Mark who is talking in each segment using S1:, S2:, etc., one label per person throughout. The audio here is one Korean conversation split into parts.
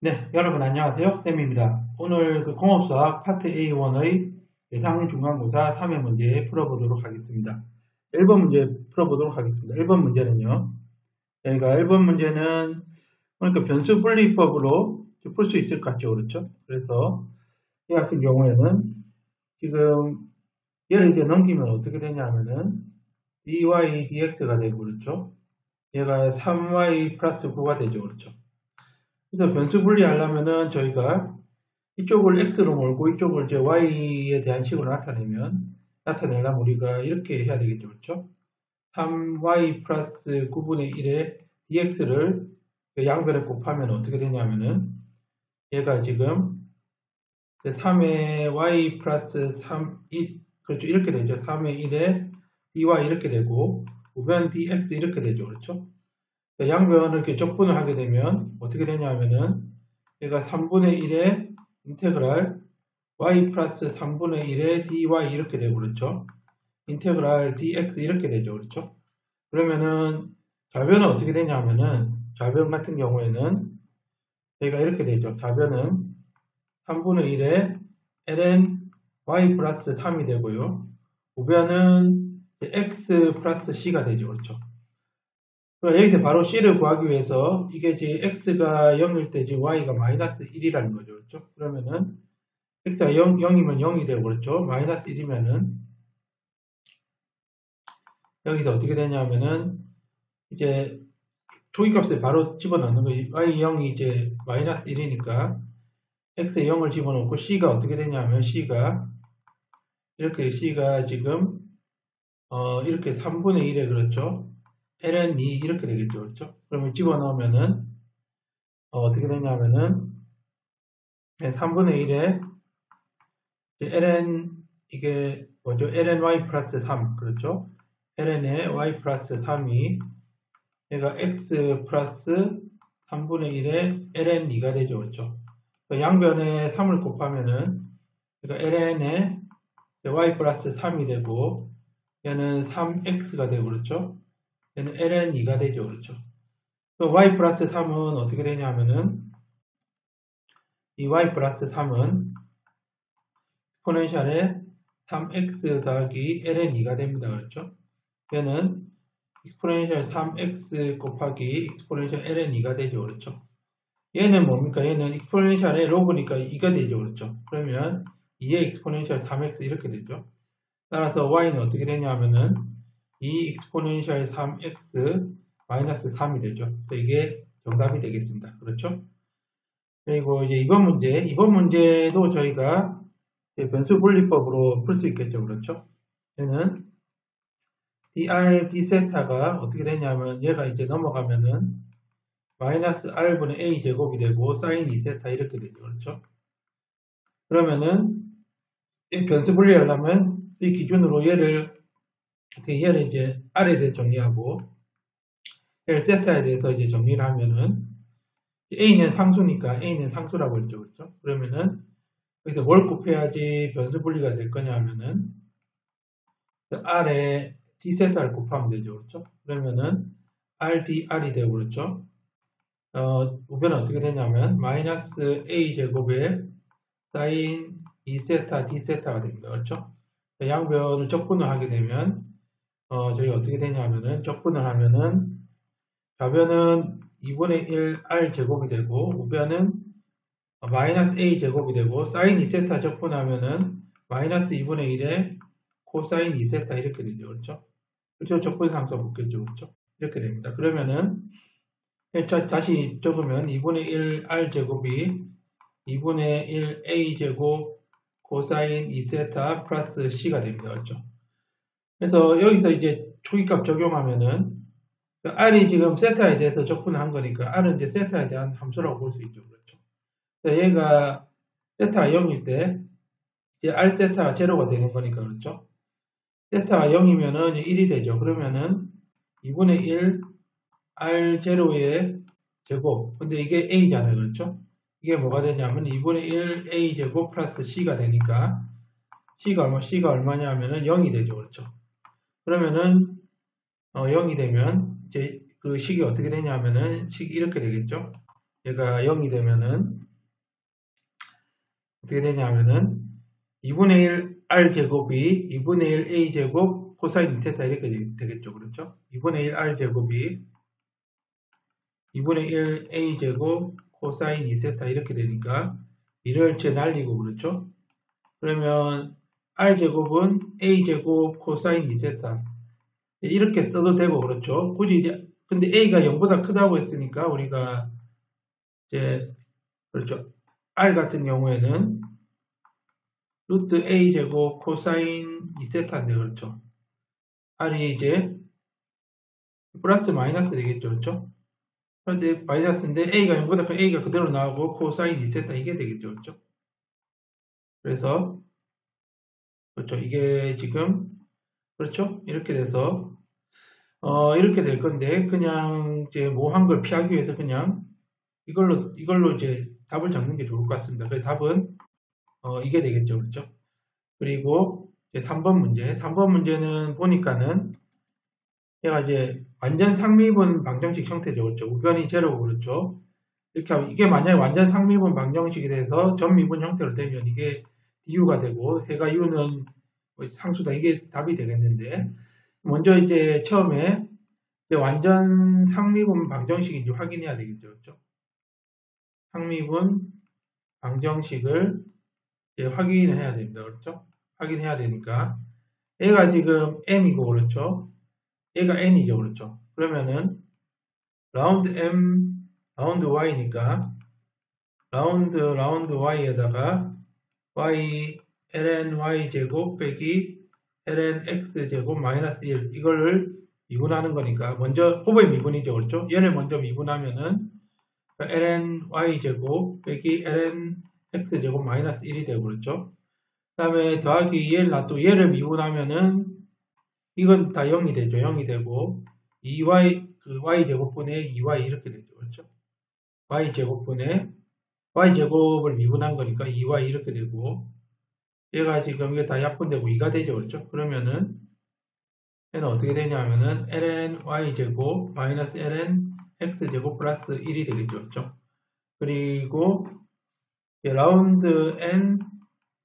S1: 네, 여러분 안녕하세요. 쌤입니다. 오늘 공업수학 파트 A1의 예상 중간고사 3회 문제 풀어보도록 하겠습니다. 1번 문제 풀어보도록 하겠습니다. 1번 문제는요. 저희가 1번 문제는 그러니까 변수 분리법으로 풀 수 있을 것 같죠. 그렇죠? 그래서 이 같은 경우에는 지금 얘를 이제 넘기면 어떻게 되냐면은 dy dx가 되고 그렇죠? 얘가 3y 플러스 9가 되죠. 그렇죠? 그래서 변수 분리하려면은 저희가 이쪽을 x로 몰고 이쪽을 이제 y에 대한 식으로 나타내려면 우리가 이렇게 해야 되겠죠. 그렇죠? 3y 플러스 9분의 1에 dx를 양변에 곱하면 어떻게 되냐면은 얘가 지금 3의 y 플러스 3, 1, 그렇죠. 이렇게 되죠. 3의 1에 dy 이렇게 되고 우변 dx 이렇게 되죠. 그렇죠? 양변을 이렇게 적분을 하게 되면 어떻게 되냐면은 얘가 3분의 1에 인테그랄 y 플러스 3분의 1에 dy 이렇게 되고 그렇죠. 인테그랄 dx 이렇게 되죠. 그렇죠. 그러면은 좌변은 어떻게 되냐면은 좌변 같은 경우에는 저희가 이렇게 되죠. 좌변은 3분의 1에 ln y 플러스 3이 되고요. 우변은 x 플러스 c가 되죠. 그렇죠. 여기서 바로 c를 구하기 위해서 이게 이제 x가 0일 때 지금 y가 마이너스 1이라는 거죠. 그렇죠? 그러면은 x가 0이면 0이 되고 그렇죠? 마이너스 1이면은 여기서 어떻게 되냐면은 이제 조기값을 바로 집어넣는 거지. y0이 이제 마이너스 1이니까 x에 0을 집어넣고 c가 어떻게 되냐면 c가 지금 이렇게 3분의 1에 그렇죠? ln 2 이렇게 되겠죠. 그렇죠? 그러면 집어넣으면은 어떻게 되냐면은 3분의 1에 ln 이게 뭐죠? lny 플러스 3 그렇죠? ln에 y 플러스 3이 얘가 x 플러스 3분의 1에 ln 2가 되죠. 그렇죠? 양변에 3을 곱하면은 그러니까 ln에 y 플러스 3이 되고 얘는 3x가 되고 그렇죠? 얘는 ln 2가 되죠. 그렇죠? y 플러스 3은 어떻게 되냐면은 이 y 플러스 3은 exponential에 3x 더하기 ln 2가 됩니다. 그렇죠? 얘는 exponential 3x 곱하기 exponential ln 2가 되죠. 그렇죠? 얘는 뭡니까? 얘는 exponential의 로그니까 2가 되죠. 그렇죠? 그러면 2의 exponential 3x 이렇게 되죠. 따라서 y는 어떻게 되냐면은 2 exponential 3x 마이너스 3이 되죠. 그래서 이게 정답이 되겠습니다. 그렇죠? 그리고 이제 이번 문제도 저희가 변수 분리법으로 풀 수 있겠죠. 그렇죠? 얘는 dr, d세타가 어떻게 되냐면 얘가 이제 넘어가면은 마이너스 r분의 a 제곱이 되고 사인 2세타 이렇게 되죠. 그렇죠? 그러면은 이 변수 분리하려면 이 기준으로 얘를 이제 r에 대해 정리하고 얘를 세타에 대해서 이제 정리를 하면은 a는 상수니까 a는 상수라고 했죠. 그렇죠? 그러면은 여기서 뭘 곱해야지 변수 분리가 될 거냐 하면은 r에 d세타를 곱하면 되죠. 그렇죠? 그러면은 rdr이 되고 그렇죠? 우변은 어떻게 되냐면 마이너스 a 제곱에 사인 2세타 d세타가 됩니다. 그렇죠? 양변을 적분을 하게 되면 저희가 어떻게 되냐면은 적분을 하면은 좌변은 2분의 1 r 제곱이 되고 우변은 마이너스 a 제곱이 되고 사인 2세타 적분하면은 마이너스 2분의 1에 코사인 2세타 이렇게 되죠. 그렇죠? 그렇죠? 적분상수 붙겠죠. 그렇죠? 이렇게 됩니다. 그러면은 다시 적으면 2분의 1 r 제곱이 2분의 1 a 제곱 코사인 2세타 플러스 c가 됩니다. 그렇죠? 그래서 여기서 이제 초기값 적용하면은 r이 지금 세타에 대해서 적분한 거니까 r은 이제 세타에 대한 함수라고 볼 수 있죠. 그렇죠? 그래서 얘가 세타가 0일 때 이제 r 세타가 제로가 되는 거니까 그렇죠? 세타가 0이면은 1이 되죠. 그러면은 2분의 1 r 제로의 제곱. 근데 이게 a잖아요. 그렇죠? 이게 뭐가 되냐면 2분의 1 a 제곱 플러스 c가 되니까 c가 얼마냐 하면은 0이 되죠. 그렇죠? 그러면은 0이 되면 이제 그 식이 어떻게 되냐면은 식이 이렇게 되겠죠. 얘가 0이 되면은 어떻게 되냐면은 2분의 1 r제곱이 2분의 1 a제곱 코사인 2θ 이렇게 되겠죠. 그렇죠? 2분의 1 r제곱이 2분의 1 a제곱 코사인 2θ 이렇게 되니까 이를 제 날리고 그렇죠? 그러면 r제곱은 a제곱 코사인 2θ 이렇게 써도 되고 그렇죠? 굳이 이제 근데 a가 0보다 크다고 했으니까 우리가 이제 그렇죠? r 같은 경우에는 루트 a제곱 코사인 2θ인데 그렇죠? r이 이제 플러스 마이너스 되겠죠, 그렇죠? 그런데 마이너스인데 a가 0보다 큰 a가 그대로 나오고 코사인 2θ 이게 되겠죠, 그렇죠? 그래서 그렇죠? 이게 지금 그렇죠? 이렇게 돼서 이렇게 될 건데 그냥 이제 모호한 걸 피하기 위해서 그냥 이걸로 이제 답을 잡는 게 좋을 것 같습니다. 그래서 답은 이게 되겠죠, 그렇죠? 그리고 이제 3번 문제. 3번 문제는 보니까는 얘가 이제 완전 상미분 방정식 형태죠, 그렇죠? 우변이 제로고 그렇죠? 이렇게 하면 이게 만약에 완전 상미분 방정식이 돼서 전미분 형태로 되면 이게 du가 되고 해가 u는 상수다 이게 답이 되겠는데 먼저 이제 처음에 이제 완전 상미분 방정식인지 확인해야 되겠죠, 그렇죠? 상미분 방정식을 이제 확인해야 됩니다, 그렇죠? 확인해야 되니까 얘가 지금 m이고 그렇죠? 얘가 n이죠, 그렇죠? 그러면은 라운드 m 라운드 y니까 라운드 y에다가 y ln y 제곱 빼기 ln x 제곱 마이너스 1 이거를 미분하는 거니까 먼저 호버의 미분이죠, 그렇죠? 얘를 먼저 미분하면은 ln y 제곱 빼기 ln x 제곱 마이너스 1이 되고 그렇죠? 그 다음에 더하기 얘를 놔두고 얘를 미분하면은 이건 다 0이 되죠. 0이 되고 2y 그 y 제곱분의 2y 이렇게 되죠. 그렇죠? y 제곱분의 y 제곱을 미분한 거니까 2y 이렇게 되고 얘가 지금 이게 다 약분되고 2가 되죠. 그렇죠? 그러면은 얘는 어떻게 되냐면은 ln y 제곱 마이너스 ln x 제곱 플러스 1이 되겠죠. 그렇죠? 그리고 라운드 n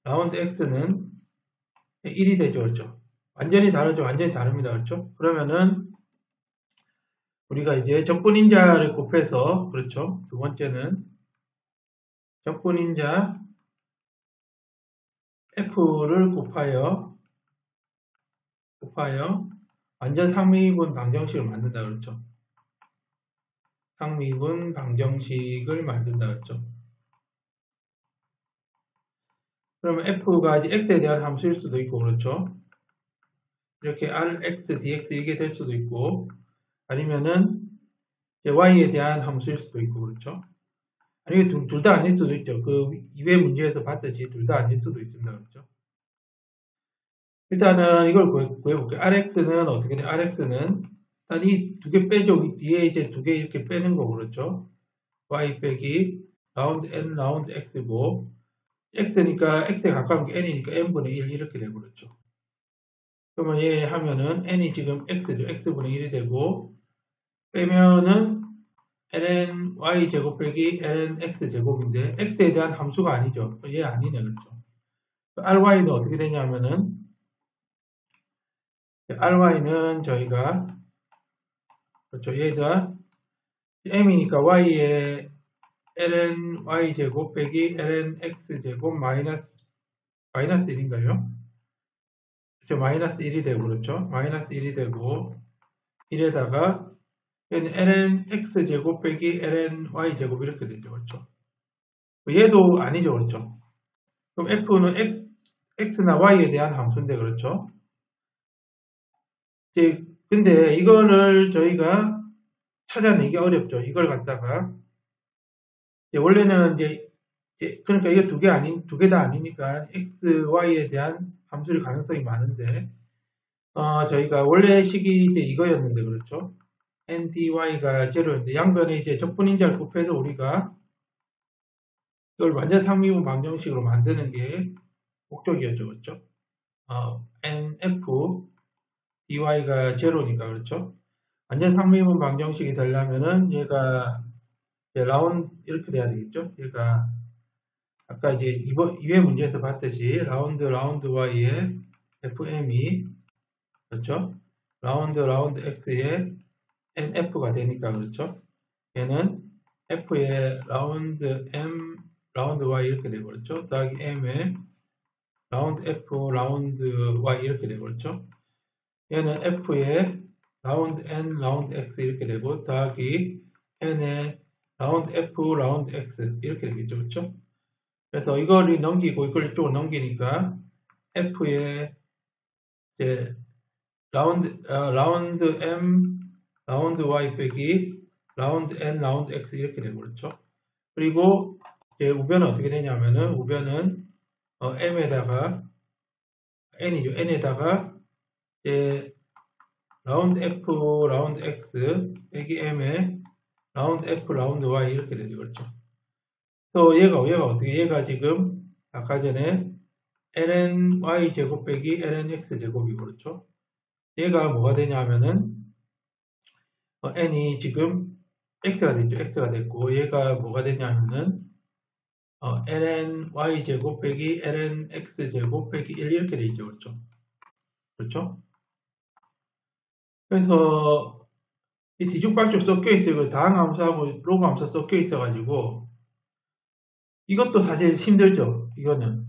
S1: 라운드 x는 1이 되죠. 그렇죠? 완전히 다르죠. 완전히 다릅니다. 그렇죠? 그러면은 우리가 이제 적분인자를 곱해서 그렇죠. 두 번째는 적분인자 F를 곱하여 완전 상미분 방정식을 만든다 그렇죠. 상미분 방정식을 만든다 그렇죠. 그러면 F가 이제 X에 대한 함수일 수도 있고 그렇죠. 이렇게 Rx, dx 이게 될 수도 있고 아니면은 Y에 대한 함수일 수도 있고 그렇죠. 아니면 둘 다 아닐 수도 있죠. 그 이외 문제에서 봤듯이 둘 다 아닐 수도 있습니다. 그렇죠. 일단은 이걸 구해볼게요. Rx는 어떻게 돼? Rx는 일단 이 두 개 빼죠. 이 뒤에 이제 두 개 이렇게 빼는 거 그렇죠. Y 빼기 라운드 n 라운드 x고 x니까 x에 가까운 게 n이니까 n분의 1 이렇게 되고 그렇죠. 그러면 얘 하면은 n이 지금 x죠. x분의 1이 되고 빼면은 ln y 제곱 빼기 ln x 제곱인데 x에 대한 함수가 아니죠. 얘 아니네 그렇죠. ry는 어떻게 되냐면은 ry는 저희가 그렇죠. 얘가 m이니까 y에 ln y 제곱 빼기 ln x 제곱 마이너스 1인가요? 그렇죠. 마이너스 1이 되고 그렇죠. 마이너스 1이 되고 1에다가 ln x 제곱 빼기 ln y 제곱 이렇게 되죠. 그렇죠. 얘도 아니죠. 그렇죠. 그럼 f는 x나 y에 대한 함수인데 그렇죠. 이제 근데 이거를 저희가 찾아내기 어렵죠. 이걸 갖다가 원래는 이제 그러니까 이게 두 개 다 아니니까 x, y에 대한 함수일 가능성이 많은데 저희가 원래 식이 이제 이거였는데 그렇죠. n, dy가 제로인데 양변에 이제 적분인자를 곱해서 우리가 이걸 완전 상미분 방정식으로 만드는 게 목적이었죠. 그렇죠. nf dy가 제로니까 그렇죠. 완전 상미분 방정식이 되려면은 얘가 라운드 이렇게 돼야 되겠죠? 그러니까 아까 이제 이회 문제에서 봤듯이 라운드 y의 fm이 그렇죠? 라운드 x의 nf가 되니까 그렇죠? 얘는 f의 라운드 m 라운드 y 이렇게 되버렸죠? 더하기 m의 라운드 f 라운드 y 이렇게 되버렸죠? 얘는 f의 라운드 n 라운드 x 이렇게 되고 더하기 n의 라운드 f 라운드 x 이렇게 되겠죠, 그렇죠? 그래서 이걸 넘기고 이걸 이쪽으로 넘기니까 f의 이제 라운드 m 라운드 y 빼기 라운드 n 라운드 x 이렇게 되버렸죠. 그리고 이제 우변은 어떻게 되냐면은 우변은 m에다가 n이죠. n에다가 이제 라운드 f 라운드 x 빼기 m에 라운드 f 라운드 y 이렇게 되죠. 그렇죠. 또 얘가 어떻게 얘가 지금 아까 전에 ln y 제곱 빼기 ln x 제곱이 그렇죠. 얘가 뭐가 되냐면은 n이 지금 x가 됐죠. x가 됐고 얘가 뭐가 되냐면은 ln y 제곱 빼기 ln x 제곱 빼기 1 이렇게 되죠. 그렇죠. 그렇죠. 그래서 이 뒤죽박죽 섞여 있어요. 다항 함수하고 로그 함수 섞여 있어가지고 이것도 사실 힘들죠. 이거는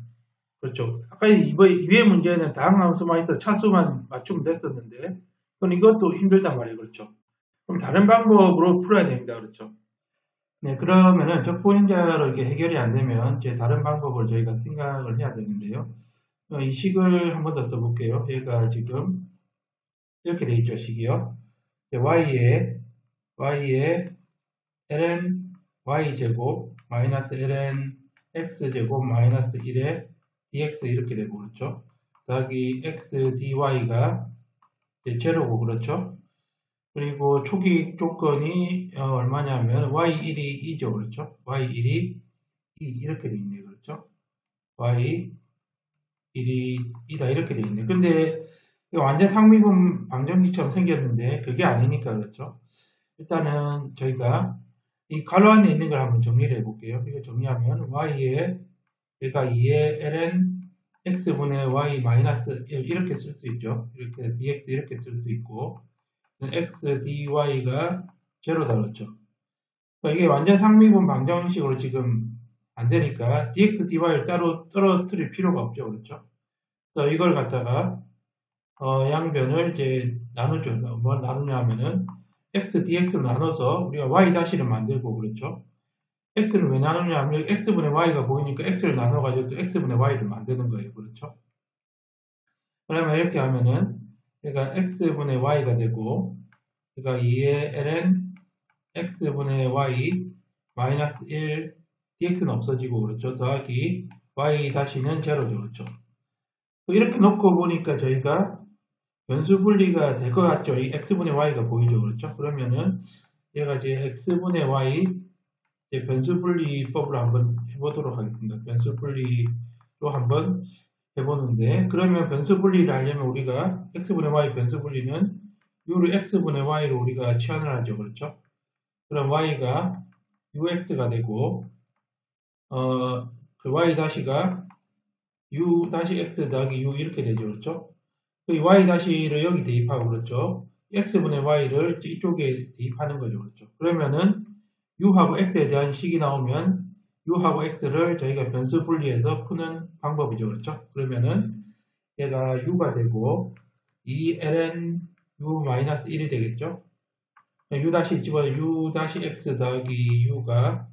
S1: 그렇죠. 아까 이번 문제는 다항 함수만 있어 차수만 맞추면 됐었는데 그럼 이것도 힘들단 말이에요. 그렇죠. 그럼 다른 방법으로 풀어야 됩니다. 그렇죠. 네, 그러면은 적분인자로 이렇게 해결이 안 되면 이제 다른 방법을 저희가 생각을 해야 되는데요. 이 식을 한 번 더 써볼게요. 얘가 지금 이렇게 돼 있죠, 식이요. y에 ln y제곱 마이너스 ln x제곱 마이너스 1에 dx 이렇게 되고 그렇죠. 더하기 x dy가 제로고 그렇죠. 그리고 초기 조건이 얼마냐면 y1이 2죠. 그렇죠. y1이 2 이렇게 돼 있네요. 그렇죠. y1이 2다 이렇게 돼 있네요. 근데 완전 상미분 방정식처럼 생겼는데 그게 아니니까 그렇죠. 일단은 저희가 이 가로 안에 있는 걸 한번 정리를 해볼게요. 이거 정리하면 y에 얘가 2의 ln x분의 y 마이너스 1 이렇게 쓸 수 있죠. 이렇게 dx 이렇게 쓸 수 있고 x dy가 제로다 그렇죠. 그러니까 이게 완전 상미분 방정식으로 지금 안 되니까 dx dy를 따로 떨어뜨릴 필요가 없죠. 그렇죠. 그래서 이걸 갖다가 양변을 이제 나누죠. 뭐 나누냐면은 x dx로 나눠서 우리가 y 다시를 만들고 그렇죠. x를 왜 나누냐면 x분의 y가 보이니까 x를 나눠가지고 또 x분의 y를 만드는 거예요. 그렇죠. 그러면 이렇게 하면은 얘가 x분의 y가 되고 그러니까 2의 ln x분의 y 마이너스 1 dx는 없어지고 그렇죠. 더하기 y 다시는 제로죠. 그렇죠. 이렇게 놓고 보니까 저희가 변수 분리가 될 것 같죠. 이 x분의 y가 보이죠. 그렇죠. 그러면은 얘가 이제 x분의 y 이제 변수 분리법으로 한번 해보도록 하겠습니다. 변수 분리로 한번 해보는데 그러면 변수 분리를 하려면 우리가 x분의 y 변수 분리는 u를 x분의 y로 우리가 치환을 하죠. 그렇죠. 그럼 y가 ux가 되고 그 y 다시가 u 다시 x 더하기 u 이렇게 되죠. 그렇죠. 그 y 다시를 여기 대입하고 그렇죠. x분의 y를 이쪽에 대입하는 거죠. 그렇죠. 그러면은 u하고 x에 대한 식이 나오면 u하고 x를 저희가 변수 분리해서 푸는 방법이죠. 그렇죠. 그러면은 얘가 u가 되고 2ln u-1이 되겠죠. u 다시 집어 u 다시 x 더하기 u가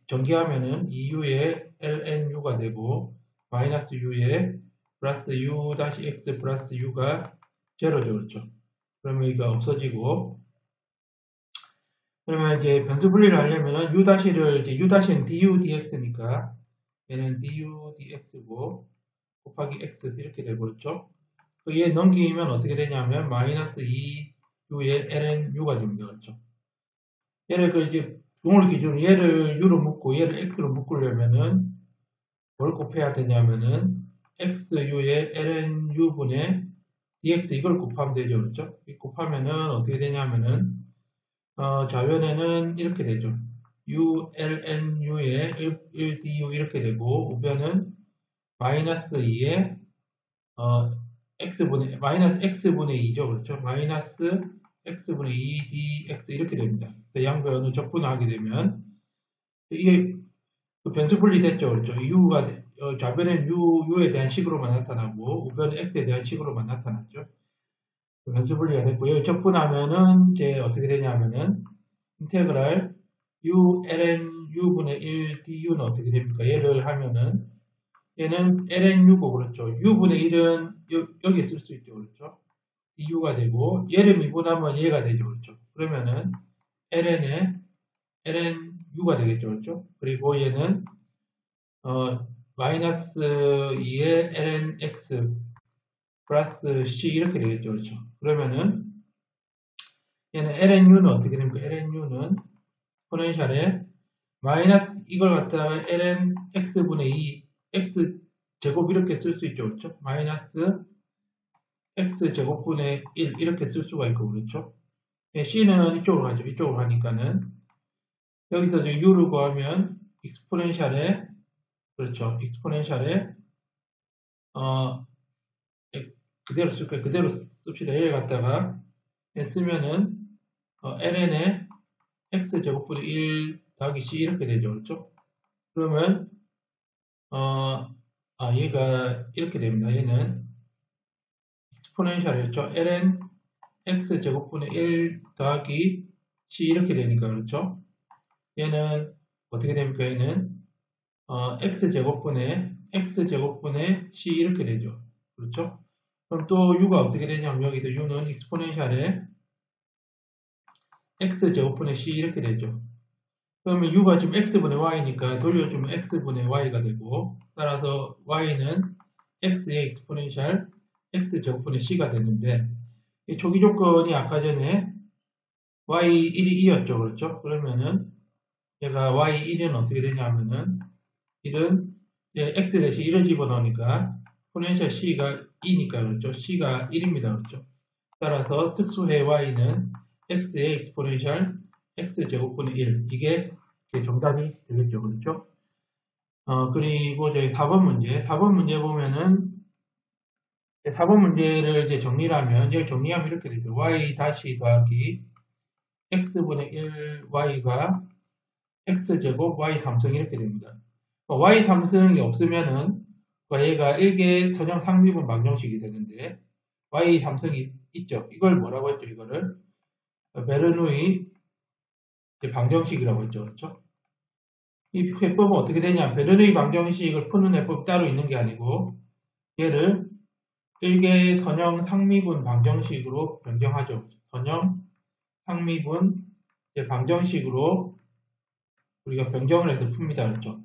S1: 전개하면은 2u에 ln u가 되고 마이너스 u에 플러스 u 다시 x 플러스 u가 제로죠. 그렇죠. 그러면 이거 없어지고 그러면 이제 변수 분리를 하려면은 u 다시를 이제 u 다시는 du dx니까 얘는 du dx고 곱하기 x 이렇게 되고있죠. 얘 넘기면 어떻게 되냐면 마이너스 2u의 ln u가 됩니다. 그렇죠. 얘를 이제 공을 기준으로 얘를 u로 묶고 얘를 x로 묶으려면은 뭘 곱해야 되냐면은 xu의 ln u분의 dx 이걸 곱하면 되죠. 그렇죠. 이 곱하면은 어떻게 되냐면은 좌변에는 이렇게 되죠. ulnu에 1du 이렇게 되고 우변은 마이너스 2에 마이너스 x분의 2죠. 그렇죠? 마이너스 x분의 2dx 이렇게 됩니다. 양변을 적분하게 되면 이게 그 변수 분리됐죠. 그렇죠? u가 좌변에는 u에 대한 식으로만 나타나고 우변은 x에 대한 식으로만 나타났죠. 그 변수 분리가 됐고요. 적분하면은 이제 어떻게 되냐면은 인테그랄 ln u분의 1 du는 어떻게 됩니까? 얘를 하면은 얘는 ln u고 그렇죠. u분의 1은 여기에 쓸 수 있죠. 그렇죠. du가 되고 얘를 미분하면 얘가 되죠. 그렇죠. 그러면은 ln에 ln u가 되겠죠. 그렇죠. 그리고 얘는 마이너스 2에 ln x 플러스 c 이렇게 되겠죠. 그렇죠. 그러면은 얘는 ln u는 어떻게 됩니까? ln u는 포텐셜에 마이너스 이걸 갖다가 ln x분의 2 x 제곱 이렇게 쓸 수 있죠. 그렇죠? 마이너스 x 제곱분의 1 이렇게 쓸 수가 있고 그렇죠? c는 이쪽으로 가죠. 이쪽으로 가니까는 여기서 이제 u를 구하면 익스포넨셜에 그렇죠. 익스포넨셜에 그대로 쓸 거예요. 그대로 씁시다. 얘를 갖다가 쓰면은 ln에 x 제곱분의 1 더하기 c 이렇게 되죠. 그렇죠? 그러면 얘가 이렇게 됩니다. 얘는 익스포넨셜이었죠. ln x 제곱분의 1 더하기 c 이렇게 되니까 그렇죠. 얘는 어떻게 됩니까? 얘는 x 제곱분의 c 이렇게 되죠. 그렇죠. 그럼 또 u가 어떻게 되냐면 여기서 u는 익스포넨셜에 x 제곱분의 c 이렇게 되죠. 그러면 u가 지금 x분의 y니까 돌려주면 x분의 y가 되고 따라서 y는 x의 익스포넨셜 x 제곱분의 c가 됐는데 이 초기 조건이 아까 전에 y1이 2였죠. 그렇죠? 그러면은 얘가 y1은 어떻게 되냐면은 1은 x 대신 1을 집어넣으니까 포텐셜 c가 2니까 그렇죠? c가 1입니다. 그렇죠? 따라서 특수해 y는 x의 익스포넨셜 x 제곱분의 1 이게 정답이 되겠죠. 그렇죠? 그리고 저희 4번 문제 보면은 4번 문제를 이제 정리를 하면 얘를 정리하면 이렇게 되죠. y 다시 더하기 x분의 1 y가 x제곱 y 삼성 이렇게 됩니다. y 삼성이 없으면은 얘가 1개 선형 상미분 방정식이 되는데 y 삼성이 있죠. 이걸 뭐라고 했죠? 이거를 베르누이 방정식이라고 했죠. 그렇죠? 이 해법은 어떻게 되냐? 베르누이 방정식을 푸는 해법이 따로 있는 게 아니고 얘를 1개 선형 상미분 방정식으로 변경하죠. 선형 상미분 방정식으로 우리가 변경을 해서 풉니다. 그렇죠?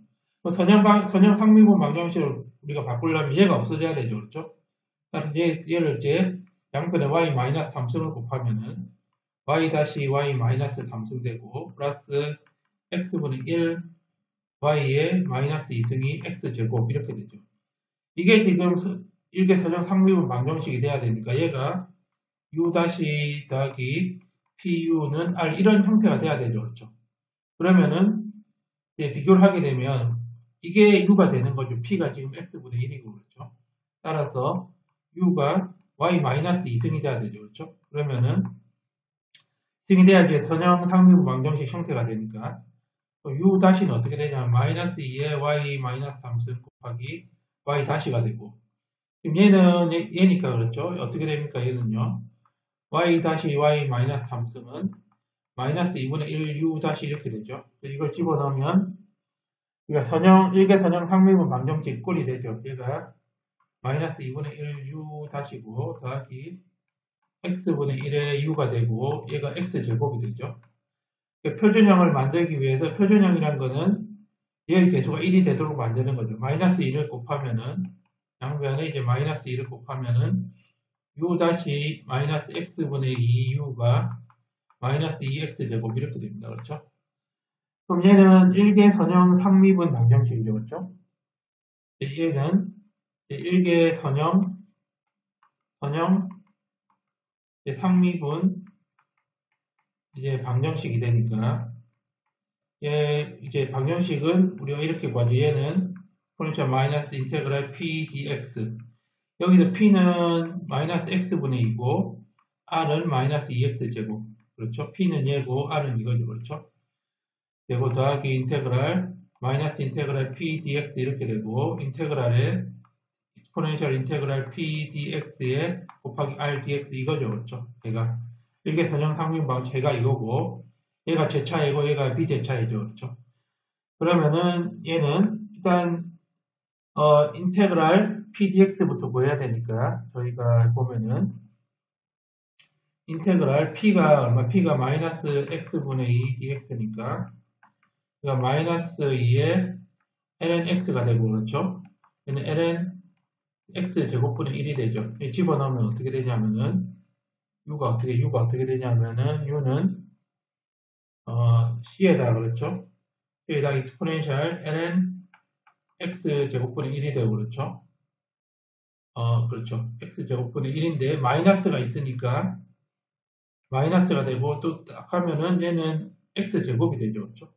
S1: 선형 상미분 방정식을 우리가 바꾸려면 얘가 없어져야 되죠. 그렇죠? 얘를 이제 양변에 y 마이너스 3승을 곱하면은 y 다시 y 마이너스 3승 되고 플러스 x분의 1 y의 마이너스 2승이 x제곱 이렇게 되죠. 이게 지금 1개 선형 상미분 방정식이 돼야 되니까 얘가 u 다시 더하기 pu는 이런 형태가 돼야 되죠. 그렇죠? 그러면은 이제 비교를 하게 되면 이게 u가 되는 거죠. p가 지금 x분의 1이고 그렇죠. 따라서 u가 y 마이너스 2승이 돼야 되죠. 그렇죠? 그러면은 승이 돼야지 선형 상미분 방정식 형태가 되니까 u 다시는 어떻게 되냐면 마이너스 2에 y 마이너스 3승 곱하기 y 다시가 되고 지금 얘는 얘니까 그렇죠. 어떻게 됩니까? 얘는요. y 다시 y 마이너스 3승은 마이너스 2분의 1 u 다시 이렇게 되죠. 이걸 집어넣으면 우리가 1개 선형 상미분 방정식 꼴이 되죠. 얘가 마이너스 2분의 1 u 다시고 더하기 x분의 1의 u가 되고 얘가 x제곱이 되죠. 표준형을 만들기 위해서 표준형이란 거는 얘의 개수가 1이 되도록 만드는 거죠. 마이너스 1을 곱하면은 양변에 이제 마이너스 1을 곱하면은 u 다시 마이너스 x분의 2u가 마이너스 2x제곱 이렇게 됩니다. 그렇죠? 그럼 얘는 1개 선형 상미분 방정식이죠. 그렇죠? 얘는 1개 선형 상미분 이제 방정식이 되니까 얘 이제 방정식은 우리가 이렇게 구하죠. 얘는 포텐셜 마이너스 인테그랄 p dx. 여기서 p는 마이너스 x분의 2고 r은 마이너스 2x 제곱. 그렇죠? p는 얘고 r은 이거죠. 그렇죠? 되고 더하기 인테그랄 마이너스 인테그랄 p dx 이렇게 되고 인테그랄에 exponential 인테그랄 p dx에 곱하기 r dx 이거죠. 그렇죠? 얘가 이게 선형상비방 얘가 이거고 얘가 제차이고 얘가 비제차이죠. 그렇죠? 그러면은 얘는 일단 인테그랄 p dx부터 구해야 되니까 저희가 보면은 인테그랄 p가 얼마? p가 마이너스 x분의 2 dx니까 그러니까 마이너스 2에 ln x가 되고 그렇죠? 얘는 ln x 제곱분의 1이 되죠. 집어넣으면 어떻게 되냐면은 u가 어떻게 되냐면은 u는 c에다 그렇죠? c에다 exponential ln x 제곱분의 1이 되고 그렇죠? 그렇죠. x 제곱분의 1인데 마이너스가 있으니까 마이너스가 되고 또 딱 하면은 얘는 x 제곱이 되죠. 그렇죠?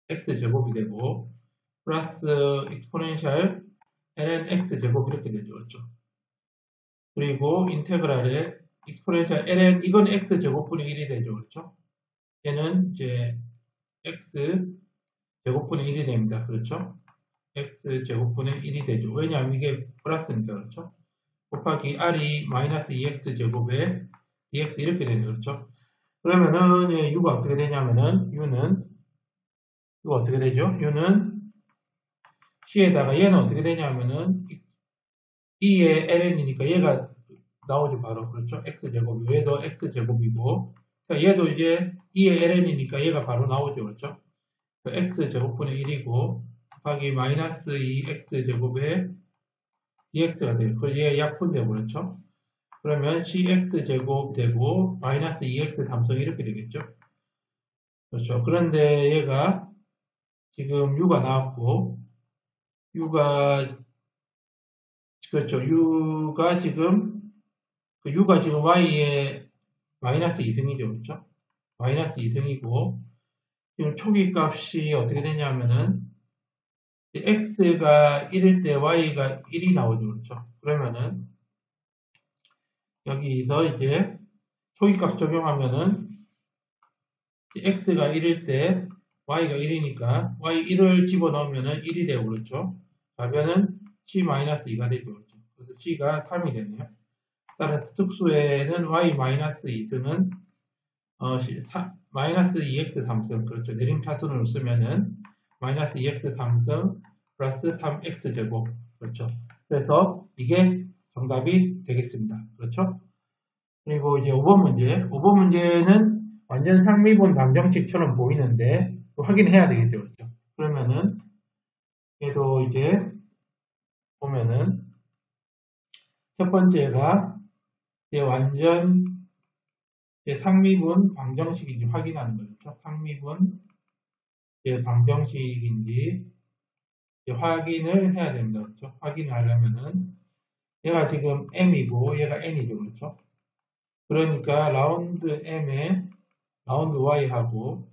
S1: x 제곱이 되고 플러스 exponential ln x 제곱 이렇게 되죠. 그렇죠? 그리고 인테그랄에 exponential ln 이건 x 제곱분의 1이 되죠. 그렇죠? 얘는 이제 x 제곱분의 1이 됩니다. 그렇죠? x 제곱분의 1이 되죠. 왜냐하면 이게 플러스니까 그렇죠? 곱하기 r이 마이너스 2x 제곱에 dx 이렇게 되죠. 그렇죠? 그러면은 u가 어떻게 되냐면은 u가 어떻게 되죠? u는 c에다가 얘는 어떻게 되냐면은 2의 ln이니까 얘가 나오죠 바로. 그렇죠? x제곱 얘도 x제곱이고 얘도 이제 2의 ln이니까 얘가 바로 나오죠. 그렇죠? x제곱분의 1이고 곱하기 마이너스 2x제곱에 dx가 돼요. 그래서 얘 약분되고 그렇죠? 그러면 cx제곱 되고 마이너스 2x 삼성 이렇게 되겠죠? 그렇죠? 그런데 얘가 지금 u가 나왔고 u가 그렇죠? u가 지금 y에 마이너스 2승이죠. 그렇죠? 마이너스 2승이고 지금 초기 값이 어떻게 되냐면은 x가 1일 때 y가 1이 나오죠. 그렇죠? 그러면은 여기서 이제 초기값 적용하면은 x가 1일 때 y가 1이니까 y 1을 집어넣으면은 1이 되고 그렇죠. 답변은 c-2가 되죠. 그렇죠? 그래서 c가 3이 되네요. 따라서 특수에는 y-2승은 마이너스 2x 3승 그렇죠. 내림차순으로 쓰면은 마이너스 2x 3승 플러스 3x 제곱 그렇죠. 그래서 이게 정답이 되겠습니다. 그렇죠? 그리고 이제 5번 문제는 완전 상미분 방정식처럼 보이는데 확인해야 되겠죠. 그렇죠? 그러면은 얘도 이제 보면은 첫 번째가 이제 완전 이제 상미분 방정식인지 확인하는 거죠. 그렇죠? 상미분 이제 방정식인지 이제 확인을 해야 됩니다. 그렇죠? 확인을 하려면은 얘가 지금 m이고 얘가 n이죠. 그렇죠? 그러니까 라운드 m에 라운드 y하고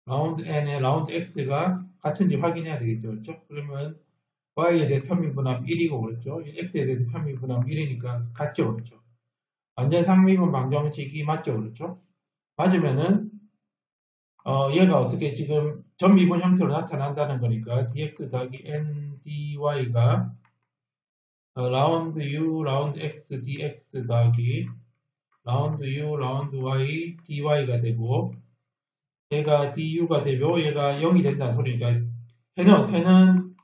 S1: 라운드 n에 라운드 x가 같은지 확인해야 되겠죠. 그렇죠? 그러면 y에 대해 편미분함 1이고 그렇죠? x에 대해 편미분함 1이니까 같죠. 그렇죠? 완전 상미분 방정식이 맞죠. 그렇죠? 맞으면은 얘가 어떻게 지금 전미분 형태로 나타난다는 거니까 dx 더하기 n dy가 라운드 u 라운드 x dx 더하기 라운드 u 라운드 y dy가 되고 얘가 du가 되고 얘가 0이 된다는 소리니까 해는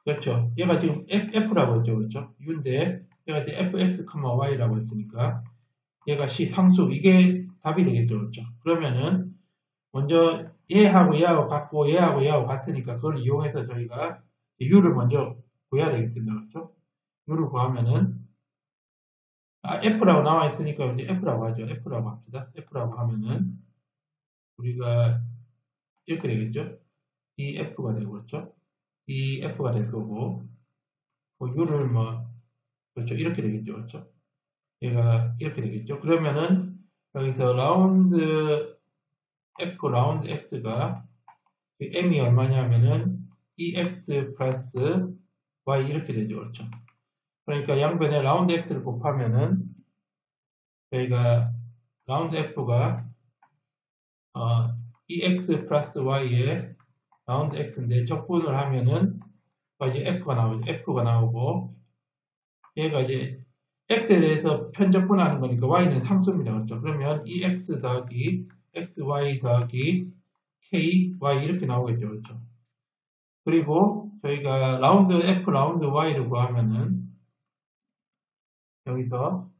S1: 그렇죠. 얘가 지금 f라고 했죠. 그렇죠? u인데 얘가 이제 fx, y라고 했으니까 얘가 c 상수 이게 답이 되겠죠. 그렇죠? 그러면은 먼저 얘하고 같고 얘하고 같으니까 그걸 이용해서 저희가 u를 먼저 구해야 되겠습니다. 그렇죠? u를 구하면은 f라고 나와 있으니까 이제 f라고 하죠. f라고 합시다. f라고 하면은 우리가 이렇게 되겠죠? 이 f가 되고 그렇죠? 이 f가 될 거고 u를 그렇죠? 이렇게 되겠죠. 그렇죠? 얘가 이렇게 되겠죠. 그러면은 여기서 라운드 f 라운드 x가 m이 얼마냐면은 ex 플러스 y 이렇게 되죠. 그렇죠? 그러니까 양변에 라운드 x를 곱하면은 저희가 라운드 f가 ex 플러스 y에 라운드 x인데 적분을 하면은 이제 f가 나오고 얘가 이제 x에 대해서 편적분하는 거니까 y는 상수입니다. 그렇죠? 그러면 ex 더하기 xy 더하기 ky 이렇게 나오겠죠. 그렇죠? 그리고 저희가 라운드 f 라운드 y를 구하면은 여기서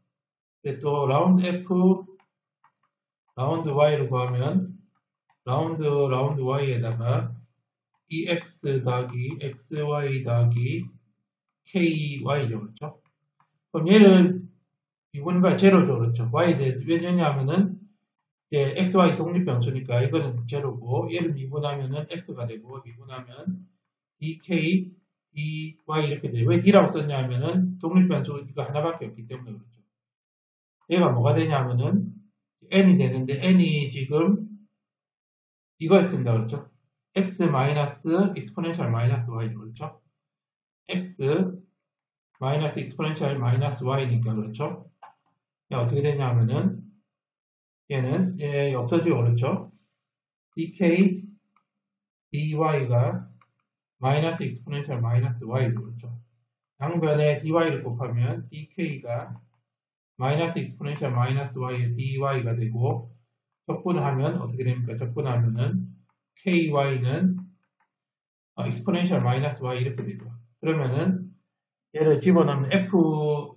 S1: 또 라운드 f 라운드 y를 구하면 라운드 y에다가 ex 더하기 xy 더하기 ky죠. 그렇죠? 그럼 얘를 미분과 제로죠. 그렇죠? y에 대해서 왜냐하면은 이제 xy 독립변수니까 이거는 제로고 얘를 미분하면은 x가 되고 미분하면 dk dy 이렇게 돼요. 왜 d라고 썼냐면은 독립변수 이거 하나밖에 없기 때문에 그렇죠. 얘가 뭐가 되냐면은 n이 되는데 n이 지금 이거였습니다. 그렇죠? x 마이너스 익스포넨셜 마이너스 y죠. 그렇죠? x 마이너스 익스포넨셜 마이너스 y니까 그렇죠? 어떻게 되냐면은 얘는 없어지고 그렇죠? dk dy가 마이너스 익스포넨셜 마이너스 y죠. 그렇죠? 양변에 dy를 곱하면 dk가 마이너스 익스포넨셜 마이너스 y의 dy가 되고 적분을 하면 어떻게 됩니까? 적분하면은 ky는 익스포넨셜 마이너스 y 이렇게 되죠. 그러면은 얘를 집어넣으면 f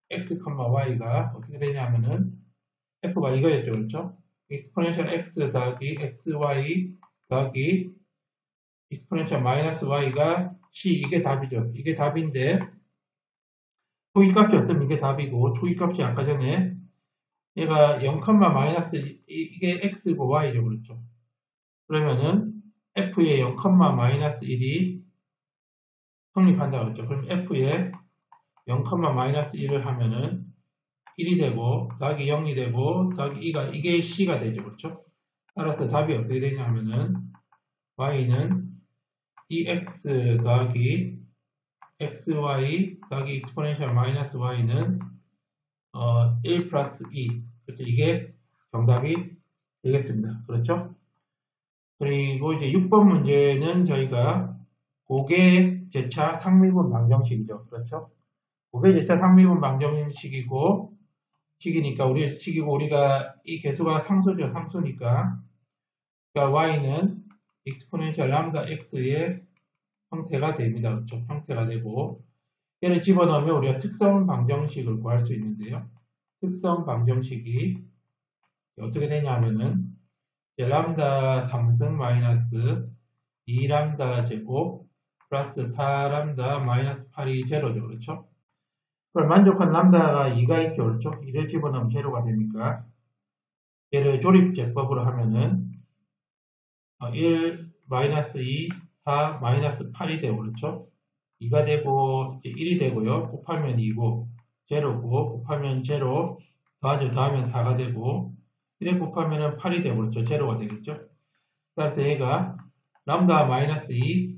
S1: x, y가 어떻게 되냐면은 f가 이거였죠. 그렇죠? 익스포넨셜 x 더하기 xy 더하기 익스포넨셜 마이너스 y가 c 이게 답이죠. 이게 답인데 초기값이 없으면 이게 답이고 초기값이 아까 전에 얘가 0, 마이너스 이게 x고 y죠. 그렇죠? 그러면은 f의 0, 마이너스 1이 성립한다 그랬죠. 그럼 f의 0, 마이너스 1을 하면은 1이 되고 더하기 0이 되고 더하기 2가 이게 c가 되죠. 그렇죠? 따라서 답이 어떻게 되냐면은 y는 ex 더하기 xy 더하기 익스포넨셜 마이너스 y는 1 플러스 2 그래서 이게 정답이 되겠습니다. 그렇죠? 그리고 이제 6번 문제는 저희가 고개제차 상미분 방정식이죠. 그렇죠? 고개제차 상미분 방정식이고 식이니까 우리가 이 개수가 상수죠. 상수니까 그러니까 y는 익스포넨셜 람다 x의 형태가 됩니다. 그렇죠? 형태가 되고 얘를 집어넣으면 우리가 특성 방정식을 구할 수 있는데요. 특성 방정식이 어떻게 되냐면은 람다 3승 마이너스 2람다 제곱 플러스 4람다 마이너스 8이 제로죠. 그렇죠? 그걸 만족한 람다가 2가 있죠. 그렇죠? 2를 집어넣으면 제로가 되니까 얘를 조립제법으로 하면은 1 마이너스 2 4 마이너스 8이 되고 그렇죠? 2가 되고 1이 되고요. 곱하면 2고 제로고 곱하면 제로 더하면 4가 되고 1에 곱하면 8이 되고 그렇죠? 제로가 되겠죠? 따라서 얘가 람다 마이너스 2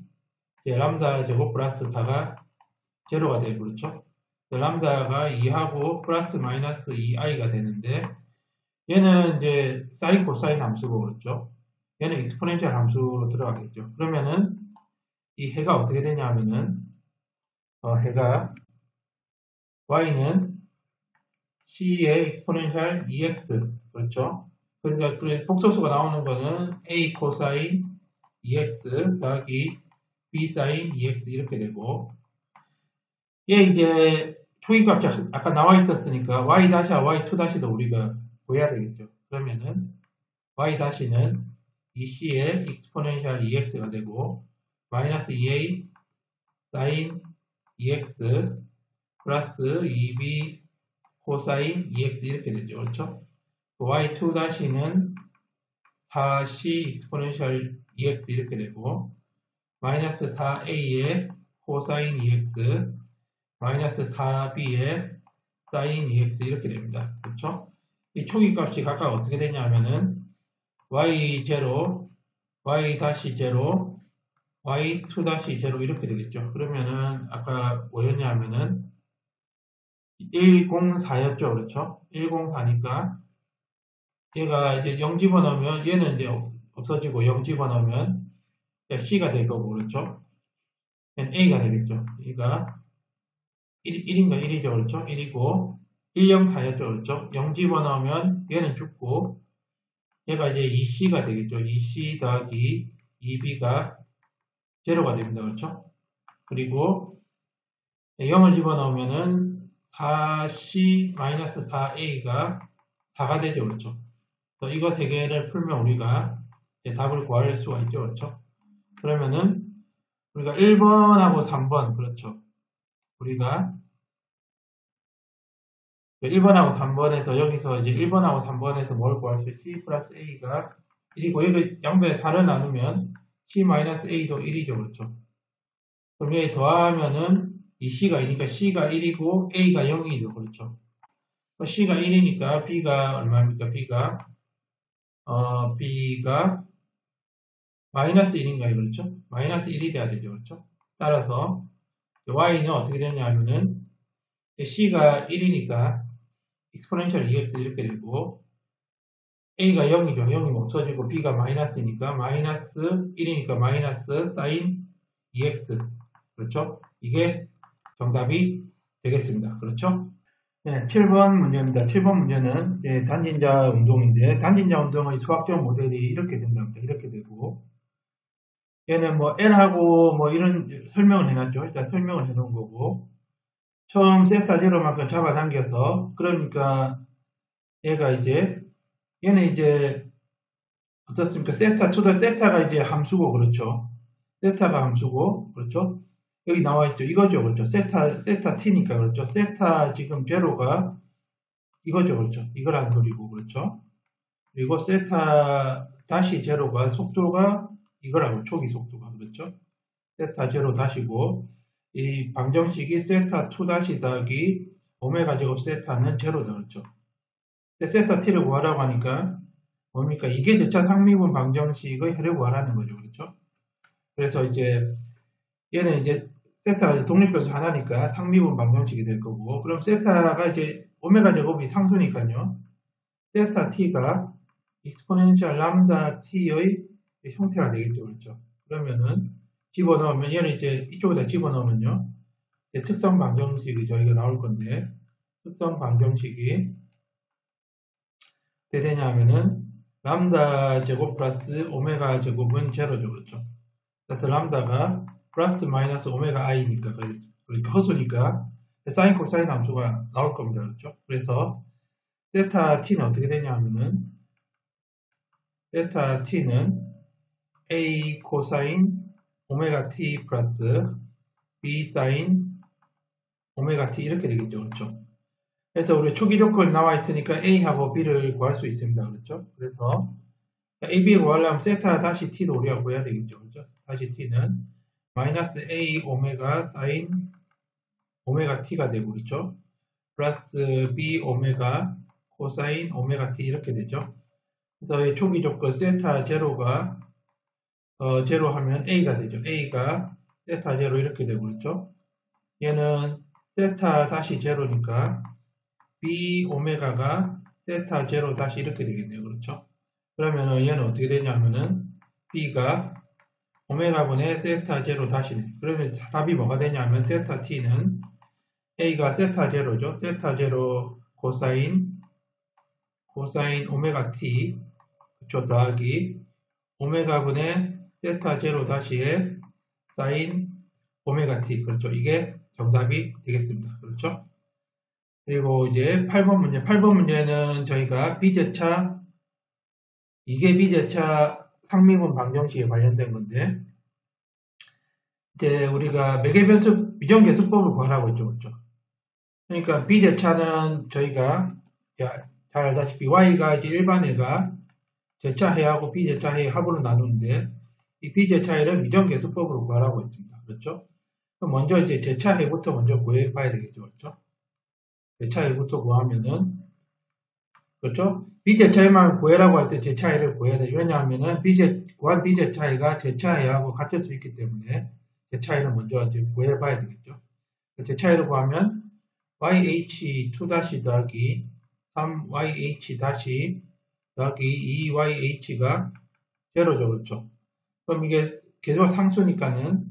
S1: 람다 제곱 플러스 4가 제로가 되고 그렇죠? 람다가 2하고 플러스 마이너스 2i가 되는데 얘는 이제 사인 코사인 함수고 그렇죠? 얘는 익스포넨셜 함수로 들어가겠죠. 그러면은 이 해가 어떻게 되냐면은 해가 y는 c의 익스포넨셜 ex 그렇죠? 그러니까 복소수가 나오는 거는 a 코사인 ex 더하기 b 사인 ex 이렇게 되고 얘 이제 초기값이 아까 나와 있었으니까 y 다시와 y2 다시도 우리가 구해야 되겠죠. 그러면은 y 다시는 이 c의 익스포넨셜 ex가 되고 마이너스 2a 사인 ex 플러스 2b 코사인 ex 이렇게 되죠. 그렇죠? y2 다시는 4c 익스포넨셜 ex 이렇게 되고 마이너스 4a의 코사인 ex 마이너스 4b의 사인 ex 이렇게 됩니다. 그렇죠? 이 초기값이 각각 어떻게 되냐면은 y0, y-0, y2-0 이렇게 되겠죠. 그러면은 아까 뭐였냐 하면은 104였죠. 그렇죠? 104니까 얘가 이제 0 집어넣으면 얘는 이제 없어지고 0 집어넣으면 C가 될 거고 그렇죠? 얘는 A가 되겠죠. 얘가 1인가 1이죠. 그렇죠? 1이고 104였죠. 그렇죠? 0 집어넣으면 얘는 죽고 얘가 이제 2C가 되겠죠. 2C 더하기 2B가 제로가 됩니다. 그렇죠? 그리고 0을 집어넣으면은 4C-4A가 4가 되죠. 그렇죠? 이거 세 개를 풀면 우리가 이제 답을 구할 수가 있죠. 그렇죠? 그러면은 우리가 1번하고 3번 그렇죠. 우리가 1번하고 3번에서 여기서 이제 1번하고 3번에서 뭘 구할 수 있지? C 플러스 A가 1이고 여기 양변에 4를 나누면 C-A도 1이죠. 그렇죠? 그럼 여기 더하면은 이 C가 2니까 C가 1이고 A가 0이죠. 그렇죠? C가 1이니까 B가 얼마입니까? B가 마이너스 1인가요? 그렇죠? 마이너스 1이 돼야 되죠. 그렇죠? 따라서 Y는 어떻게 되냐 하면은 C가 1이니까 exponential EX 이렇게 되고 A가 0이죠. 0이면 없어지고 B가 마이너스니까 마이너스 1이니까 마이너스 사인 EX 그렇죠? 이게 정답이 되겠습니다. 그렇죠? 네, 7번 문제입니다. 7번 문제는 이제 단진자 운동인데 단진자 운동의 수학적 모델이 이렇게 된답니다. 이렇게 되고 얘는 뭐 L하고 뭐 이런 설명을 해놨죠. 일단 설명을 해놓은 거고 처음 세타 제로만큼 잡아당겨서 그러니까 얘가 이제 얘는 이제 어떻습니까? 세타가 이제 함수고 그렇죠. 세타가 함수고 그렇죠. 여기 나와 있죠. 이거죠. 그렇죠. 세타 t니까 그렇죠. 세타 지금 제로가 이거죠. 그렇죠. 이거라는 소리고 그렇죠. 그리고 세타 다시 제로가 속도가 이거라고 초기 속도가 그렇죠. 세타 제로 다시고 이 방정식이 세타 2 다시 더하기 오메가 제곱 세타는 제로다 그렇죠. 세타 t를 구하라고 하니까 뭡니까? 이게 제차 상미분 방정식의 혈을 구하라는 거죠. 그렇죠? 그래서 이제 얘는 이제 세타가 독립변수 하나니까 상미분 방정식이 될 거고 그럼 세타가 이제 오메가 제곱이 상수니까요. 세타 t가 exponential 람다 t의 형태가 되겠죠. 그렇죠? 그러면은 집어넣으면 얘는 이제 이쪽에다 집어넣으면요. 특성 방정식이 저희가 나올 건데 특성 방정식이 어떻게 되냐면은 람다 제곱 플러스 오메가 제곱은 제로죠. 그렇죠? 그래서 람다가 플러스 마이너스 오메가 i니까 그러니까 허수니까 사인 코사인 함수가 나올 겁니다. 그렇죠? 그래서 세타 t는 어떻게 되냐면은 세타 t는 a 코사인 오메가 t 플러스 b 사인 오메가 t 이렇게 되겠죠. 그렇죠? 그래서 우리 초기 조건이 나와 있으니까 a하고 b를 구할 수 있습니다. 그렇죠? 그래서 a, b 구하려면 세타 다시 t도 우리가 구해야 되겠죠. 그렇죠? 다시 t는 마이너스 a 오메가 사인 오메가 t가 되고 그렇죠? 플러스 b 오메가 코사인 오메가 t 이렇게 되죠. 그래서 이 초기 조건 세타 제로가 제로 하면 a가 되죠. a가 세타 제로 이렇게 되고 그렇죠? 얘는 세타 다시 제로니까 b 오메가가 세타 제로 다시 이렇게 되겠네요. 그렇죠? 그러면은 얘는 어떻게 되냐면은 b가 오메가분의 세타 제로 다시네. 그러면 답이 뭐가 되냐면 세타 t는 a가 세타 제로죠. 세타 제로 코사인 오메가 t 그쵸 더하기 오메가분의 세타 제로 다시에 사인 오메가 t 그렇죠. 이게 정답이 되겠습니다. 그렇죠? 그리고 이제 8번 문제. 8번 문제는 저희가 비제차 이게 비제차 상미분 방정식에 관련된 건데 이제 우리가 매개변수 미정계수법을 구하라고 했죠. 그렇죠? 그러니까 비제차는 저희가 잘 알다시피 y가 이제 일반회가 제차해하고 비제차해 합으로 나누는데 이 비제차해를 미정계수법으로 구하라고 했습니다. 그렇죠? 그럼 먼저 이제 제차해부터 먼저 구해봐야 되겠죠. 그렇죠? 제차해부터 구하면은 그렇죠? B제차이만 구해라고 할 때 제차이를 구해야 돼요. 왜냐하면은 구한 B제차이가 제차이하고 같을 수 있기 때문에 제차이를 먼저 이제 구해봐야 되겠죠. 제차이를 구하면 YH2- 더하기 3YH- 더하기 2YH가 제로죠. 그렇죠? 그럼 이게 계속 상수니까는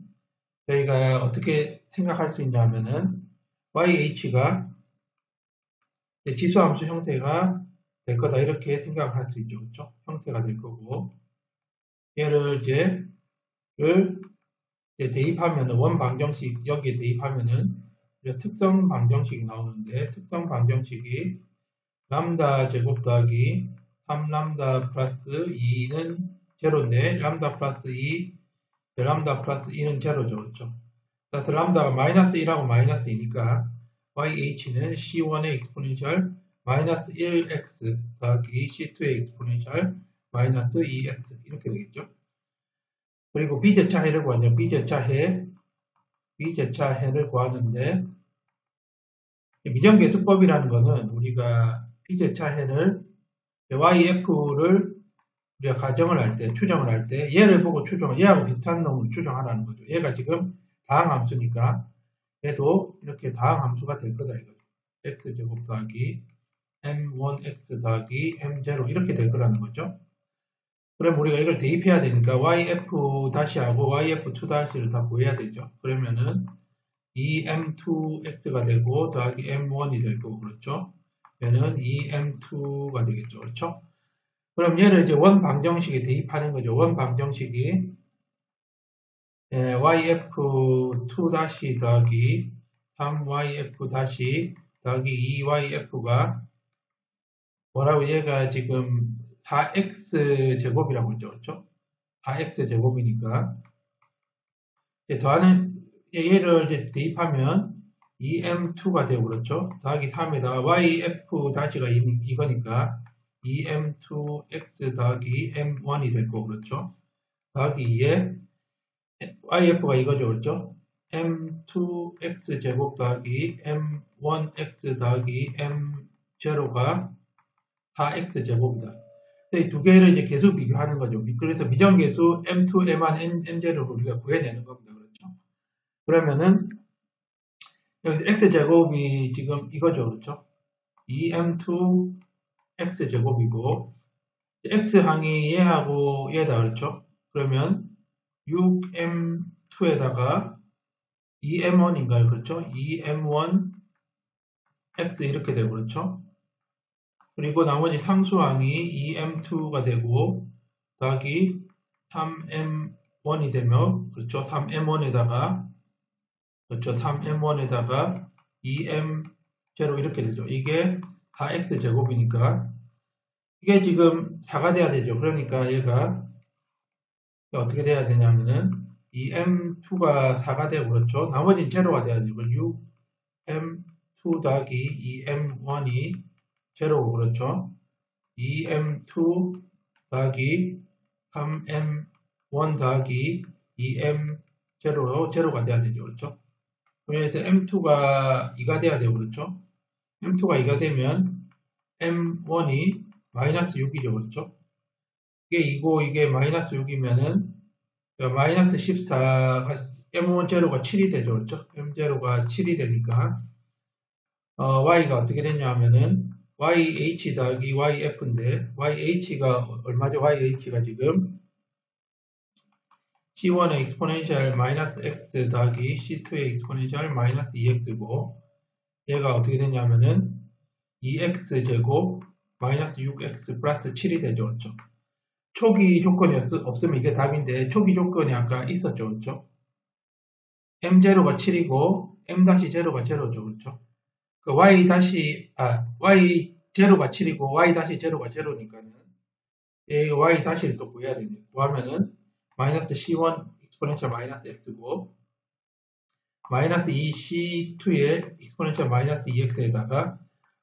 S1: 저희가 어떻게 생각할 수 있냐면은 YH가 지수함수 형태가 될 거다. 이렇게 생각할 수 있죠. 그렇죠? 형태가 될 거고. 얘를 이제 대입하면은 원 방정식 여기에 대입하면은 특성 방정식이 나오는데 특성 방정식이 람다 제곱 더하기 3람다 플러스 2는 제로인데 람다 플러스 2 람다 플러스 2는 제로죠. 그렇죠? 따라서 람다가 마이너스 1하고 마이너스 2니까 YH는 C1의 exponential 마이너스 1x 더하기 C2의 exponential 마이너스 2x 이렇게 되겠죠. 그리고 B제차해를 구하죠. B제차해를 구하는데 미정계수법이라는 거는 우리가 B제차해를 YF를 우리가 가정을 할 때, 추정을 할 때 얘를 보고 얘하고 비슷한 놈을 추정하라는 거죠. 얘가 지금 다항함수니까 얘도 이렇게 다항함수가 될 거다 이거죠. x제곱 더하기 m1x 더하기 m0 이렇게 될 거라는 거죠. 그럼 우리가 이걸 대입해야 되니까 yf-하고 yf2-를 다 구해야 되죠. 그러면은 2m2x가 되고 더하기 m1이 될 거고 그렇죠. 얘는 2m2가 되겠죠. 그렇죠. 그럼 얘를 이제 원 방정식에 대입하는 거죠. 원 방정식이 yf2- 더하기 3yf- 더하기 2yf가 뭐라고 얘가 지금 4x 제곱이라고 했죠. 그렇죠? 4x 제곱이니까 더하는 얘를 이제 대입하면 2m2가 되고 그렇죠? 더하기 3에다가 yf-가 이거니까 2m2x 더하기 m1이 될 거고 그렇죠? 더하기 2에 yf가 이거죠. 그렇죠? m2x 제곱 더하기 m1x 더하기 m0가 4x 제곱이다. 이 두 개를 이제 계수 비교하는 거죠. 그래서 미정계수 m2, m1, m0를 우리가 구해내는 겁니다. 그렇죠? 그러면은 여기서 x 제곱이 지금 이거죠. 그렇죠? 2m2 x 제곱이고 x항이 얘하고 얘다. 그렇죠? 그러면 6m2에다가 2m1인가요? 그렇죠? 2m1 x 이렇게 되고 그렇죠? 그리고 나머지 상수항이 2m2가 되고 더하기 3m1이 되며 그렇죠? 3m1에다가 그렇죠? 3m1에다가 2m0 이렇게 되죠. 이게 4x 제곱이니까 이게 지금 4가 돼야 되죠. 그러니까 얘가 어떻게 돼야 되냐면은 2m2가 4가 되고 그렇죠. 나머지는 제로가 돼야 되고 6m2 더하기 2m1이 제로고 그렇죠. 2m2 더하기 3m1 더하기 2m0 제로가 돼야 되죠. 그렇죠. 그래서 m2가 2가 돼야 되고 그렇죠. m2가 2가 되면 m1이 마이너스 6이죠. 그렇죠. 이게 2고 이게 마이너스 6이면은 마이너스 14가 m1 제로가 7이 되죠. 그렇죠. m0가 7이 되니까 y가 어떻게 됐냐 하면은 yh 더하기 yf인데 yh가 얼마죠? yh가 지금 c1의 exponential 마이너스 x 더하기 c2의 exponential 마이너스 2x고 얘가 어떻게 되냐면은 2x 제곱 마이너스 6x 플러스 7이 되죠. 그렇죠? 초기 조건이 없으면 이게 답인데 초기 조건이 아까 있었죠. 그렇죠? m0가 7이고 m-0가 제로죠. 그렇죠? 그 y0가 7이고 y-0가 제로니까는 y-를 또 구해야 됩니다. 구하면은 마이너스 c1 exponential 마이너스 x고 마이너스 2c2의 exponential 마이너스 2x에다가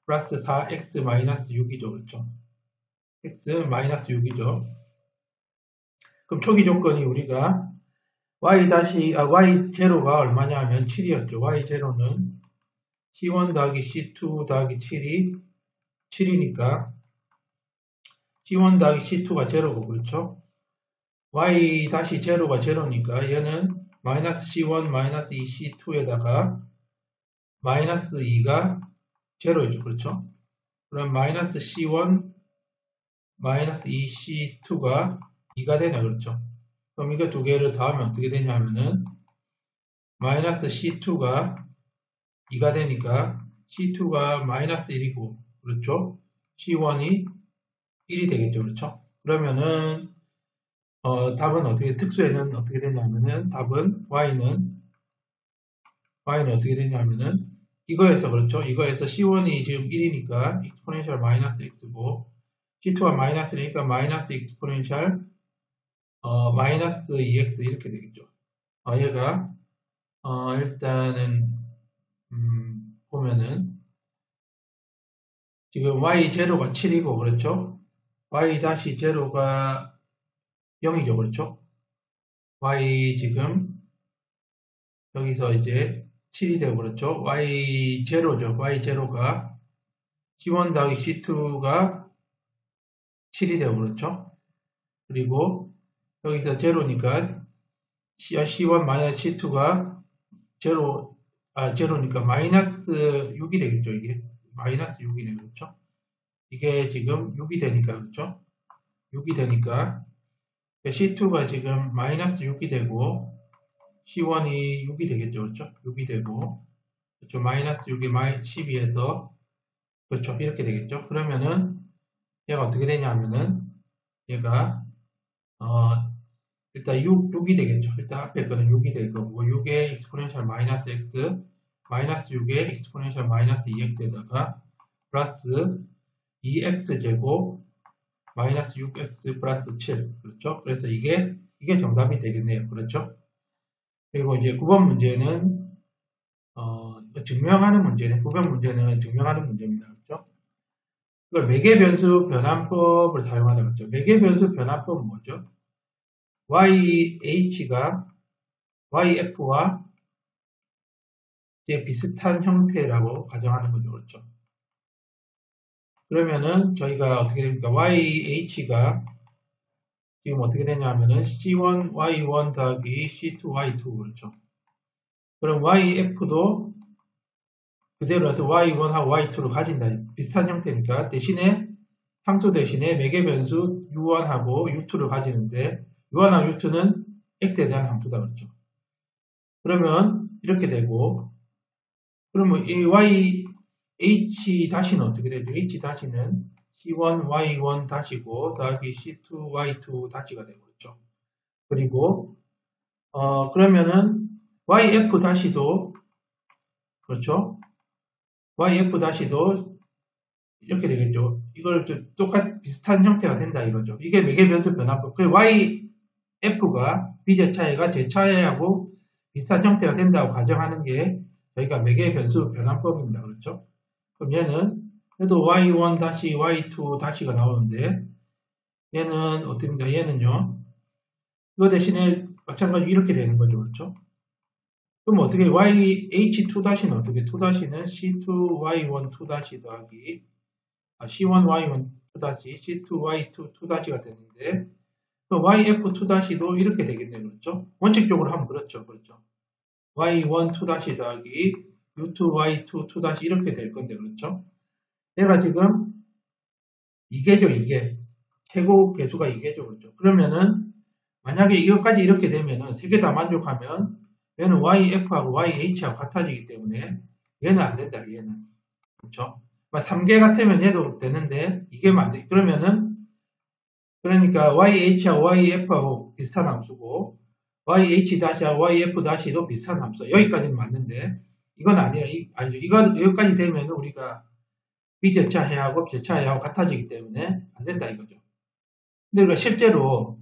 S1: 플러스 4x 마이너스 6이죠. 그렇죠? x 마이너스 6이죠. 그럼 초기 조건이 우리가 y0가 얼마냐 하면 7이었죠. y0는 c1 더하기 c2 더하기 7이 7이니까 C1 더하기 C2가 제로고, 그렇죠? Y 다시 제로가 제로니까 얘는 마이너스 C1 마이너스 2C2에다가 마이너스 2가 제로죠, 그렇죠? 그럼 마이너스 C1 마이너스 2C2가 2가 되냐, 그렇죠? 그럼 이거 두 개를 더하면 어떻게 되냐면은 마이너스 C2가 2가 되니까 C2가 마이너스 1이고, 그렇죠? C1이 1이 되겠죠, 그렇죠? 그러면은 답은 특수에는 어떻게 되냐면은 답은 Y는 어떻게 되냐면은 이거에서, 그렇죠? 이거에서 C1이 지금 1이니까 exponential 마이너스 x고 C2가 마이너스 1이니까 마이너스 exponential 마이너스 2x 이렇게 되겠죠. 얘가 일단은 보면은 지금 y0가 7이고, 그렇죠? y-0가 0이죠, 그렇죠? y 지금 여기서 이제 7이 되고, 그렇죠? y0죠. y0가 C1 더하기 C2가 7이 되고, 그렇죠? 그리고 여기서 제로니까 C1 마이너스 C2가 제로니까 마이너스 6이 되겠죠, 이게. 마이너스 6이네, 그렇죠? 이게 지금 6이 되니까, 그렇죠? 6이 되니까 C2가 지금 마이너스 6이 되고 C1이 6이 되겠죠, 그렇죠? 6이 되고, 그렇죠? 마이너스 6이 12에서, 그렇죠? 이렇게 되겠죠? 그러면은 얘가 어떻게 되냐면은 얘가 일단 6이 되겠죠. 일단 앞에 거는 6이 될 거고 6의 exponential 마이너스 x 마이너스 6의 exponential 마이너스 2x에다가 플러스 2x제곱 마이너스 6x 플러스 7, 그렇죠? 그래서 이게 정답이 되겠네요. 그렇죠? 그리고 이제 9번 문제는 증명하는 문제네. 9번 문제는 증명하는 문제입니다. 그렇죠? 이걸 매개변수 변환법을 사용하다, 그렇죠? 매개변수 변환법은 뭐죠? YH가 YF와 이제 비슷한 형태라고 가정하는 거죠. 그렇죠? 그러면은 저희가 어떻게 됩니까? YH가 지금 어떻게 되냐면은 C1 Y1 더하기 C2 Y2, 그렇죠? 그럼 YF도 그대로 해서 Y1하고 Y2를 가진다. 비슷한 형태니까 대신에 상수 대신에 매개변수 U1하고 U2를 가지는데 U1하고 U2는 X에 대한 함수다, 그렇죠? 그러면 이렇게 되고, 그러면 이 H 다시는 어떻게 되죠? H 다시는 C1 Y1 다시고 더하기 C2 Y2 다시가 되고, 그렇죠? 그리고 그러면은 YF 다시도, 그렇죠? YF 다시도 이렇게 되겠죠. 이걸 비슷한 형태가 된다 이거죠. 이게 매개변수 변화법. 그 YF가 B제차이가 제차이하고 비슷한 형태가 된다고 가정하는 게 저희가 매개변수 변환법입니다. 그렇죠? 그럼 얘도 Y1 다시 Y2 다시가 나오는데 얘는 어떻습니까? 얘는요. 이거 대신에 마찬가지로 이렇게 되는 거죠. 그렇죠? 그럼 어떻게 YH2 다시는 어떻게? 2 다시는 C2 Y1 2 다시 더하기 C1 Y1 2 다시 C2 Y2 2 다시가 되는데 그 YF2 다시도 이렇게 되겠네요. 그렇죠? 원칙적으로 하면 그렇죠. 그렇죠? Y1 2 다시 더하기 U2 Y2 2 다시 이렇게 될 건데, 그렇죠? 얘가 지금 2개죠, 2개. 최고 개수가 2개죠, 그렇죠? 그러면은 만약에 이것까지 이렇게 되면은 세 개 다 만족하면 얘는 YF하고 YH하고 같아지기 때문에 얘는 안 된다, 얘는. 그렇죠? 3개 같으면 얘도 되는데 이게만 안 돼. 그러니까 YH하고 YF하고 비슷한 함수고 YH-하고 YF-도 비슷한 함수. 여기까지는 맞는데 이건 아니라 아니죠. 여기까지 되면 우리가 B제차해하고 제차해하고 같아지기 때문에 안 된다 이거죠. 근데 우리가 실제로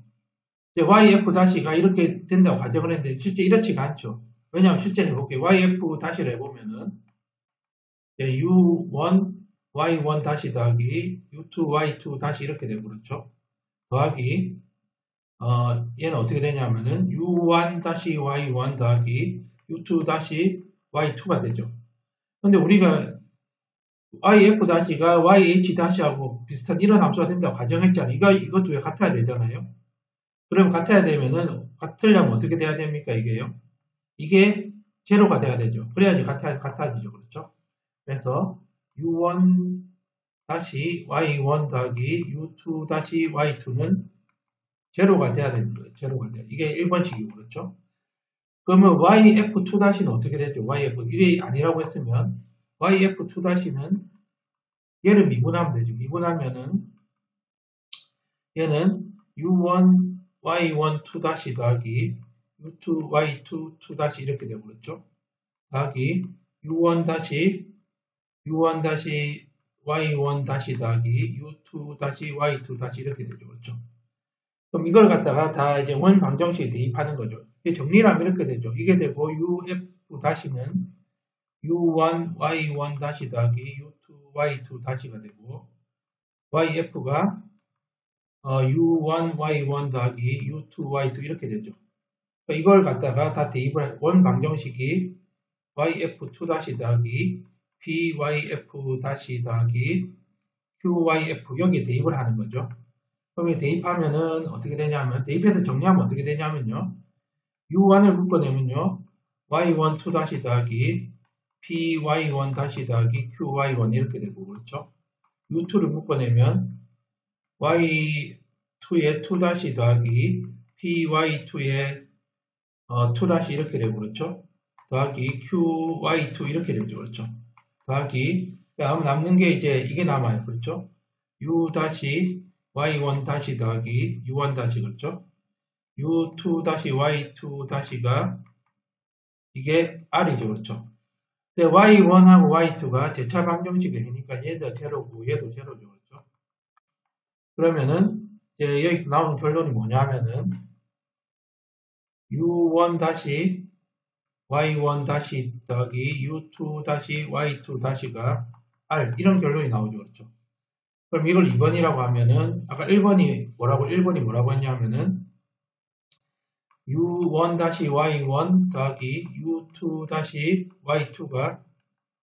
S1: 이제 YF-가 이렇게 된다고 가정을 했는데 실제 이렇지가 않죠. 왜냐하면 실제 해볼게요. YF-를 해보면은 U1 Y1 다시 더하기 U2 Y2 다시 이렇게 되고, 그렇죠? 더하기 얘는 어떻게 되냐면은 U1 다시 Y1 더하기 U2 다시 Y2가 되죠. 근데 우리가 yf-가 yh-하고 비슷한 이런 함수가 된다고 가정했잖아요. 이것도 왜 같아야 되잖아요. 그럼 같아야 되면은, 같으려면 어떻게 돼야 됩니까, 이게요? 이게 제로가 돼야 되죠. 그래야지 같아지죠. 그렇죠? 그래서 u1-y1 더하기 u2-y2는 제로가 돼야 되는 거예요. 제로가 돼요. 이게 1번식이고, 그렇죠? 그러면 yf2-는 어떻게 되죠? yf, 이게 아니라고 했으면 yf2-는 얘를 미분하면 되죠. 미분하면은 얘는 u1 y1 2- 더하기 u2 y2 2- 이렇게 되고 그렇죠? 더하기 u1 y1 더하기 u2 y2 이렇게 되죠. 그렇죠? 그럼 이걸 갖다가 다 이제 원 방정식에 대입하는 거죠. 정리를 하면 이렇게 되죠. 이게 되고 uf-는 u1 y1 더하기 u2 y2 가 되고 yf가 u1 y1 더하기 u2 y2 이렇게 되죠. 이걸 갖다가 다 대입을 원 방정식이 yf2- 더하기 byf- 더하기 qyf 여기에 대입을 하는 거죠. 그럼 대입하면은 어떻게 되냐면 대입해서 정리하면 어떻게 되냐면요. u1을 묶어내면요. y12- 더하기 py1- 더하기 qy1 이렇게 되고 그렇죠. u2를 묶어내면 y2의 2- 더하기 py2의 2- 이렇게 되고 그렇죠. 더하기 qy2 이렇게 되죠. 그렇죠. 더하기 다음 남는 게 이제 이게 남아요. 그렇죠. u-y1- 더하기 u1- 그렇죠. u2-y2-가 이게 r이죠. 그렇죠. 근데 y1하고 y2가 제차 방정식이니까 얘도 제로고 얘도 제로죠. 그렇죠. 그러면은 이제 여기서 나오는 결론이 뭐냐면은 u1- y1- 더하기 u2- y2-가 r 이런 결론이 나오죠. 그렇죠. 그럼 이걸 2번이라고 하면은 아까 1번이 뭐라고 했냐면은 u1-y1 더하기 u2-y2가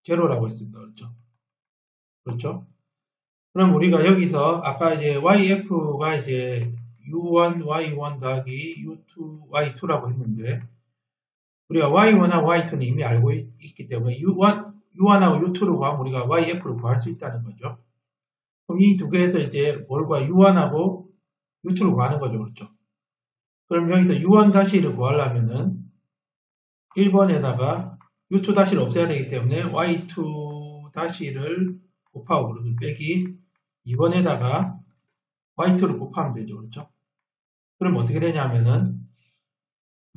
S1: 제로라고 했습니다. 그렇죠? 그렇죠? 그럼 우리가 여기서 아까 이제 yf가 이제 u1, y1 더하기 u2, y2라고 했는데 우리가 y1하고 y2는 이미 알고 있기 때문에 u1하고 u2를 구하면 우리가 yf를 구할 수 있다는 거죠. 그럼 이 두 개에서 이제 뭘 구하 u1하고 u2를 구하는 거죠. 그렇죠? 그럼 여기서 u1-를 구하려면은 1번에다가 u2-를 없애야 되기 때문에 y2-를 곱하고 그러면 빼기 2번에다가 y2를 곱하면 되죠. 그렇죠? 그럼 어떻게 되냐면은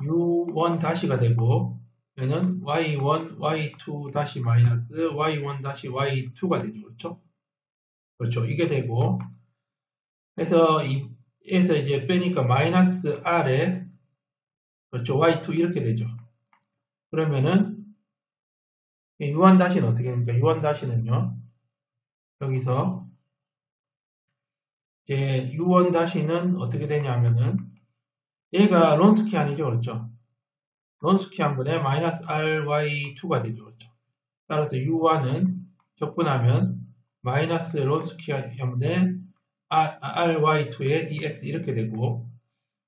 S1: u1-가 되고 얘는 y1, y2- 마이너스 y1- y2가 되죠. 그렇죠? 그렇죠. 이게 되고 에서 이제 빼니까 마이너스 r에 그렇죠. y2 이렇게 되죠. 그러면은 u1-는 어떻게 됩니까? u1-는요. 여기서 이제 u1-는 어떻게 되냐면은 얘가 론스키안이죠. 그렇죠? 론스키안분의 마이너스 ry2가 되죠. 그렇죠? 따라서 u1은 적분하면 마이너스 론스키안분의 ry2의 dx 이렇게 되고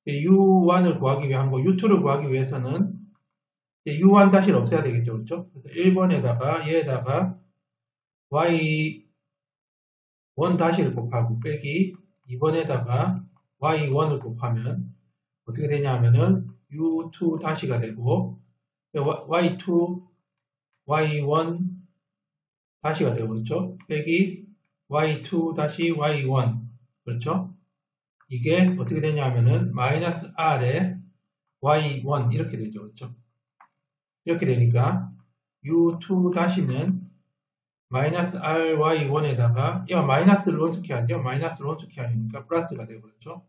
S1: u1을 구하기 위한 거 u2를 구하기 위해서는 u1-를 없애야 되겠죠. 그렇죠? 그래서 1번에다가 얘에다가 y1-를 곱하고 빼기 2번에다가 y1을 곱하면 어떻게 되냐면은 u2-가 되고 y2, y1-가 되고 그렇죠? 빼기 y2-y1 그렇죠? 이게 어떻게 되냐면은 마이너스 r에 y1 이렇게 되죠. 그렇죠? 이렇게 되니까 u2-는 마이너스 ry1에다가 얘가 마이너스를 론스키안이죠. 마이너스 론스키안이니까 플러스가 되고 그렇죠?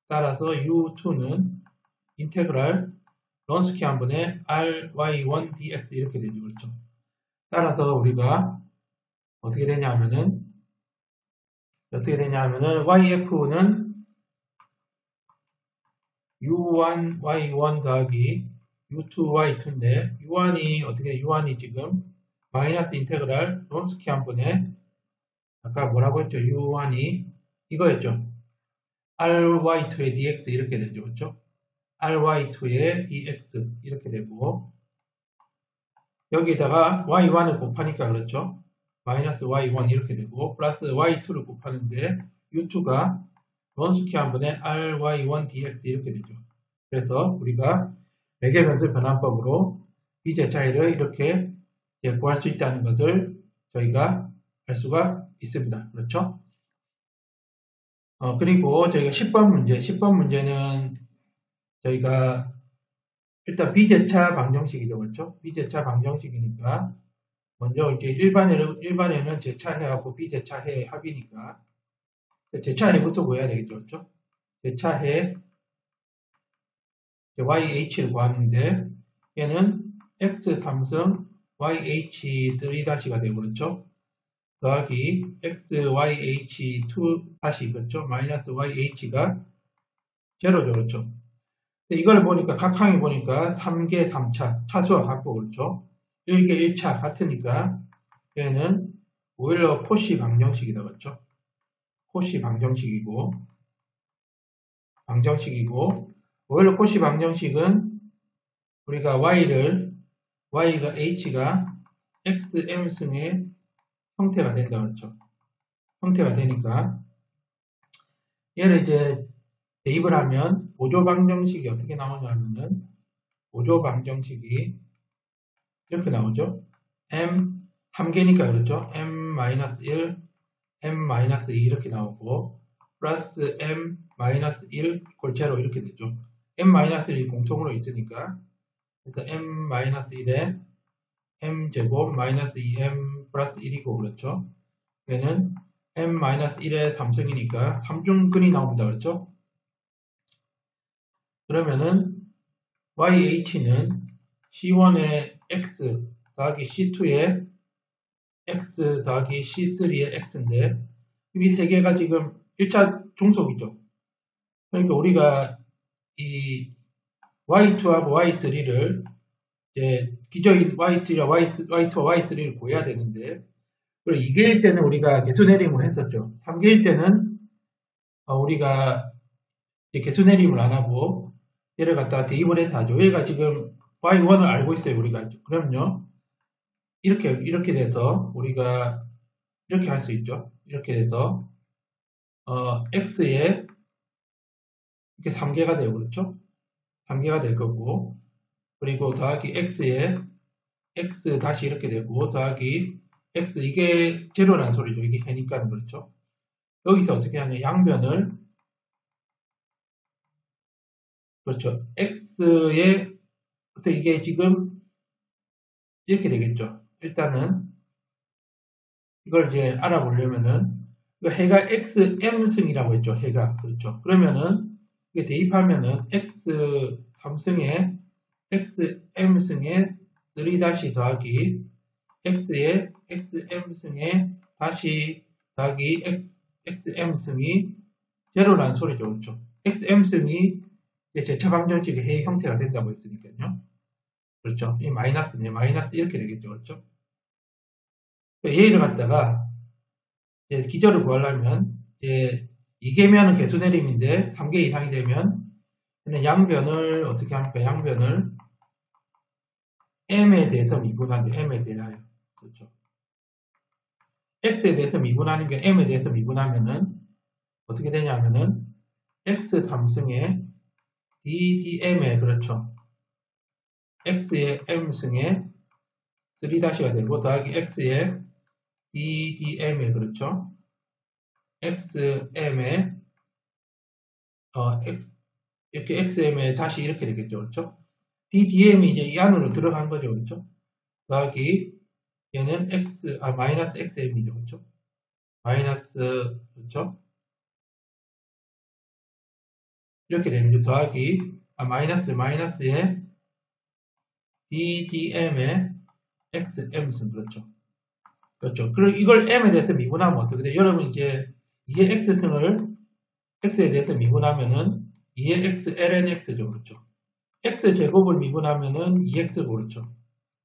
S1: 따라서 u2는 인테그랄 론스키안분의 ry1 dx 이렇게 되죠. 그렇죠? 따라서 우리가 어떻게 되냐면은 yf는 u1 y1 더하기 u2 y2인데 u1이 지금 마이너스 인테그랄 론스키 한 번에 아까 뭐라고 했죠? u1이 이거였죠. ry2의 dx 이렇게 되죠. 그렇죠? ry2의 dx 이렇게 되고 여기다가 y1을 곱하니까 그렇죠. 마이너스 y1 이렇게 되고 플러스 y2를 곱하는데 u2가 론스키 한 번에 ry1 dx 이렇게 되죠. 그래서 우리가 매개변수 변환법으로 비제차이를 이렇게 구할 수 있다는 것을 저희가 알 수가 있습니다. 그렇죠? 그리고 저희가 10번 문제는 저희가 일단 비제차 방정식이죠. 그렇죠? 비제차 방정식이니까 먼저 이제 일반에는 제차해하고 비제차해 합이니까 제차해부터 구해야 되겠죠. 그렇죠? 제차해 YH를 구하는데 얘는 X 3승 YH3-가 되고 그렇죠? 더하기 XYH2 다시 그렇죠? 마이너스 YH가 제로죠. 그렇죠? 이걸 보니까 각항에 보니까 3개 3차 차수와 같고 그렇죠? 1개 1차 같으니까 얘는 오일러 코시 방정식이다. 그렇죠? 코시 방정식이고 오일러 코시 방정식은 우리가 y가 h가 xm승의 형태가 된다. 그렇죠? 형태가 되니까 얘를 이제 대입을 하면 보조 방정식이 어떻게 나오냐 하면은 보조 방정식이 이렇게 나오죠. m 3개니까 그렇죠. m-1, m-2 이렇게 나오고 플러스 m-1 골체로 이렇게 되죠. m-1이 공통으로 있으니까 그래서 m-1에 m제곱 마이너스 2m 플러스 1이고 그렇죠. 얘는 m-1의 3승이니까 3중근이 나옵니다. 그렇죠. 그러면은 YH는 C1의 X 더하기 C2의 X 더하기 C3의 X인데 이 세 개가 지금 1차 종속이죠. 그러니까 우리가 이 Y2하고 Y3를 이제 기저인 Y2와 Y3를 구해야 되는데 그리고 2개일 때는 우리가 개수내림을 했었죠. 3개일 때는 우리가 이제 개수내림을 안 하고 얘를 갖다가 대입을 해서 하죠. 얘가 지금 Y1을 알고 있어요. 우리가. 그럼요. 이렇게 돼서 우리가 이렇게 할 수 있죠. 이렇게 돼서 X에 이렇게 3개가 되고 그렇죠. 3개가 될 거고 그리고 더하기 X에 X 다시 이렇게 되고 더하기 X 이게 제로라는 소리죠. 이게 해니까 그렇죠. 여기서 어떻게 하냐 양변을 그렇죠. X에 이게 지금 이렇게 되겠죠. 일단은 이걸 이제 알아보려면은 해가 XM승이라고 했죠. 해가 그렇죠. 그러면은 이게 대입하면은 X 3승에 XM승에 3 더하기 X에 XM승에 다시 더하기 XM승이 제로라는 소리죠. 그렇죠. XM승이 제차 방정식의 해 형태가 된다고 했으니까요. 그렇죠. 이 마이너스네. 마이너스 이렇게 되겠죠. 그렇죠. 얘를 갖다가 기저를 구하려면 이제 2개면은 개수내림인데 3개 이상이 되면 양변을 어떻게 합니까? 양변을 m에 대해서 미분하죠. m에 대하여. 그렇죠. x에 대해서 미분하는 게 m에 대해서 미분하면은 어떻게 되냐면은 x 3승에 ddm에 그렇죠. x의 m승에 3-가 되고 더하기 x의 ddm에 그렇죠. xm에 이렇게 xm에 다시 이렇게 되겠죠. 그렇죠. ddm이 이제 이 안으로 들어간 거죠. 그렇죠. 더하기 얘는 마이너스 xm이죠. 그렇죠. 마이너스 그렇죠. 이렇게 되면 더하기 마이너스에 ddm에 xm승 그렇죠. 그렇죠. 그리고 이걸 m에 대해서 미분하면 어떻게 돼요? 여러분 이제 2의 x승을 x에 대해서 미분하면은 2의 x ln x죠. 그렇죠. x 제곱을 미분하면은 2x고 그렇죠.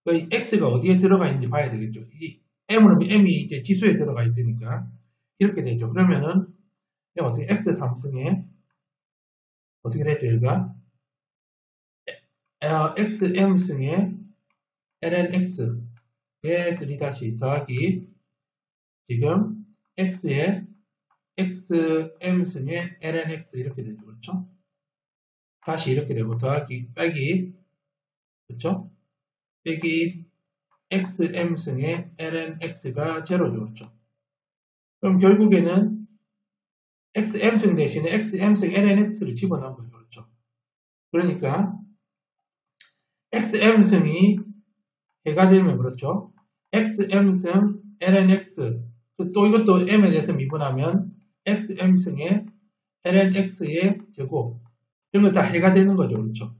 S1: 그 x가 어디에 들어가 있는지 봐야 되겠죠. 이 m은 m이 이제 지수에 들어가 있으니까 이렇게 되죠. 그러면은 어떻게 x 삼승에 어떻게 되죠? 얘가 xm승에 lnx의 3- 더하기 지금 x의 xm승에 lnx 이렇게 되죠. 그렇죠? 다시 이렇게 되고 더하기 빼기 그렇죠? 빼기 xm승에 lnx가 제로죠. 그렇죠? 그럼 결국에는 xm승 대신에 xm승 lnx를 집어넣은 거죠. 그렇죠? 그러니까 xm승이 해가 되면 그렇죠? xm승 lnx 또 이것도 m에 대해서 미분하면 xm승의 lnx의 제곱 이런 거 다 해가 되는 거죠. 그렇죠?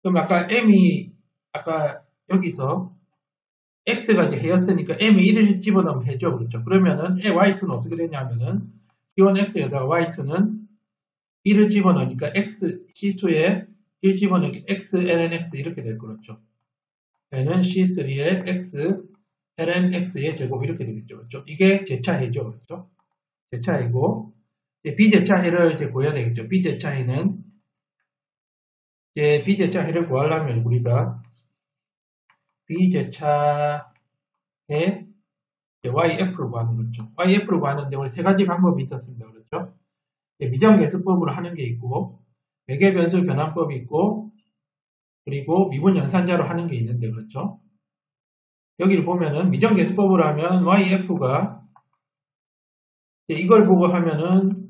S1: 그럼 아까 m이 아까 여기서 x가 이제 해였으니까 m이 1을 집어넣으면 해죠. 그렇죠? 그러면은 y2는 어떻게 되냐면은 t1x에다가 y2는 1을 집어넣으니까 x c2에 1 집어넣으니까 x lnx 이렇게 될 거죠. 얘는 c3의 x lnx의 제곱 이렇게 되겠죠. 그렇죠? 이게 제차해죠. 그렇죠? 제차해고 비제차해를 이제 구해야 되겠죠. 비제차해는 이제 비제차해를 구하려면 우리가 비제차해 yf를 구하는 거죠. yf를 구하는데 우리 세 가지 방법이 있었습니다. 그렇죠? 미정계수법으로 하는 게 있고 매개변수 변환법이 있고 그리고 미분 연산자로 하는 게 있는데 그렇죠? 여기를 보면은 미정계수법으로 하면 yf가 이걸 보고 하면은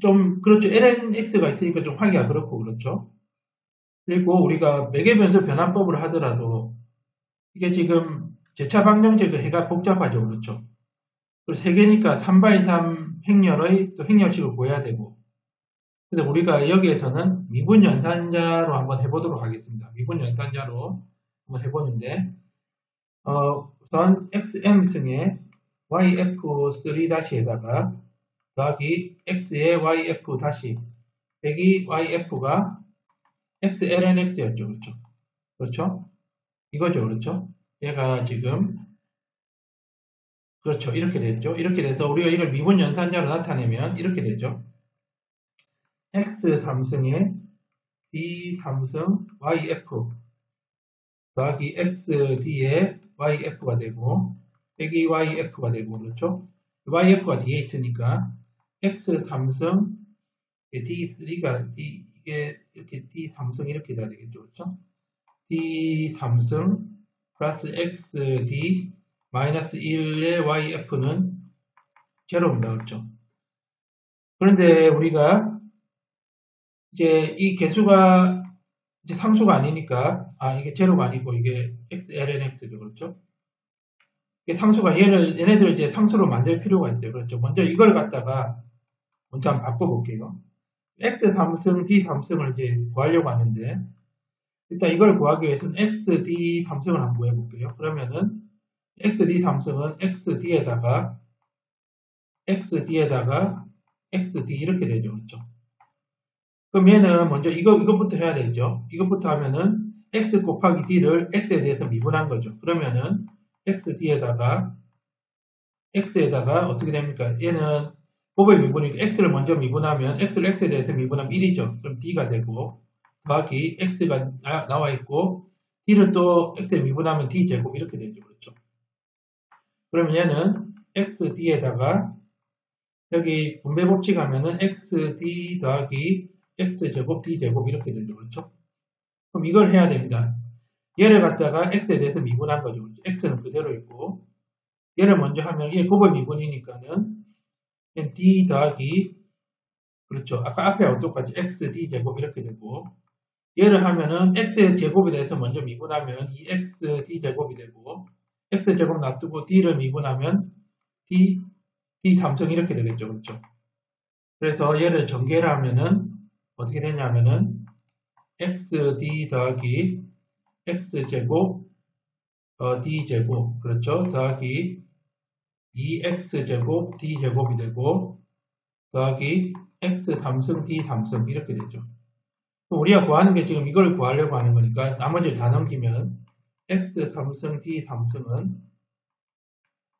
S1: 좀 그렇죠. lnx가 있으니까 좀 하기가 그렇고 그렇죠. 그리고 우리가 매개변수 변환법으로 하더라도 이게 지금 제차 방정제 그 해가 복잡하죠. 그렇죠. 그리고 세 개니까 3x3 행렬의 또 행렬식을 구해야 되고 그래서 우리가 여기에서는 미분 연산자로 한번 해보도록 하겠습니다. 미분 연산자로 한번 해보는데 우선 xm승에 yf3-에다가 더하기 x의 yf 다시 빼기 yf가 xlnx였죠. 그렇죠? 그렇죠? 이거죠. 그렇죠? 얘가 지금 그렇죠. 이렇게 됐죠. 이렇게 돼서 우리가 이걸 미분 연산자로 나타내면 이렇게 되죠. x 삼승에 d 삼승 yf 더하기 x d의 yf가 되고 빼기 yf가 되고 그렇죠? yf가 뒤에 있으니까 x 삼승 d3가 이게 이렇게 d 삼승 이렇게 돼야 되겠죠. 그렇죠? d 삼승 플러스 x d 마이너스 1의 yf는 제로입니다. 그렇죠? 그런데 우리가 이제 이 개수가 이제 상수가 아니니까 이게 제로가 아니고 이게 xlnx죠. 그렇죠? 이게 상수가 얘네들 이제 상수로 만들 필요가 있어요. 그렇죠? 먼저 이걸 갖다가 먼저 한번 바꿔볼게요. x 삼승 d 삼승을 이제 구하려고 하는데 일단 이걸 구하기 위해서는 x d 삼승을 한번 구해볼게요. 그러면은 x d 삼승은 x d에다가 x d 이렇게 되죠. 그렇죠? 그럼 얘는 먼저 이것부터 해야 되죠. 이것부터 하면은 x 곱하기 d를 x에 대해서 미분한 거죠. 그러면은 x에다가 어떻게 됩니까? 얘는 곱의 미분이니까 x를 먼저 미분하면 x를 x에 대해서 미분하면 1이죠. 그럼 d가 되고 더하기 x가 나와 있고 d를 또 x에 미분하면 d제곱 이렇게 되죠. 그렇죠? 그러면 얘는 xd에다가 여기 분배 법칙 하면은 xd 더하기 x제곱 d제곱 이렇게 되죠. 그렇죠? 그럼 이걸 해야 됩니다. 얘를 갖다가 x에 대해서 미분한 거죠. 그렇죠? x는 그대로 있고 얘를 먼저 하면 얘 곱의 미분이니까는 d 더하기 그렇죠. 아까 앞에 똑같이 xd 제곱 이렇게 되고 얘를 하면은 x의 제곱에 대해서 먼저 미분하면 2xd 제곱이 되고 x 제곱 놔두고 d를 미분하면 d 삼성 이렇게 되겠죠. 그렇죠? 그래서 얘를 전개를 하면은 어떻게 되냐면은 xd 더하기 x제곱 d제곱 그렇죠? 더하기 2x제곱 d제곱이 되고 더하기 x 삼승 d 삼승 이렇게 되죠. 우리가 구하는 게 지금 이걸 구하려고 하는 거니까 나머지를 다 넘기면 x 3승 d 3승은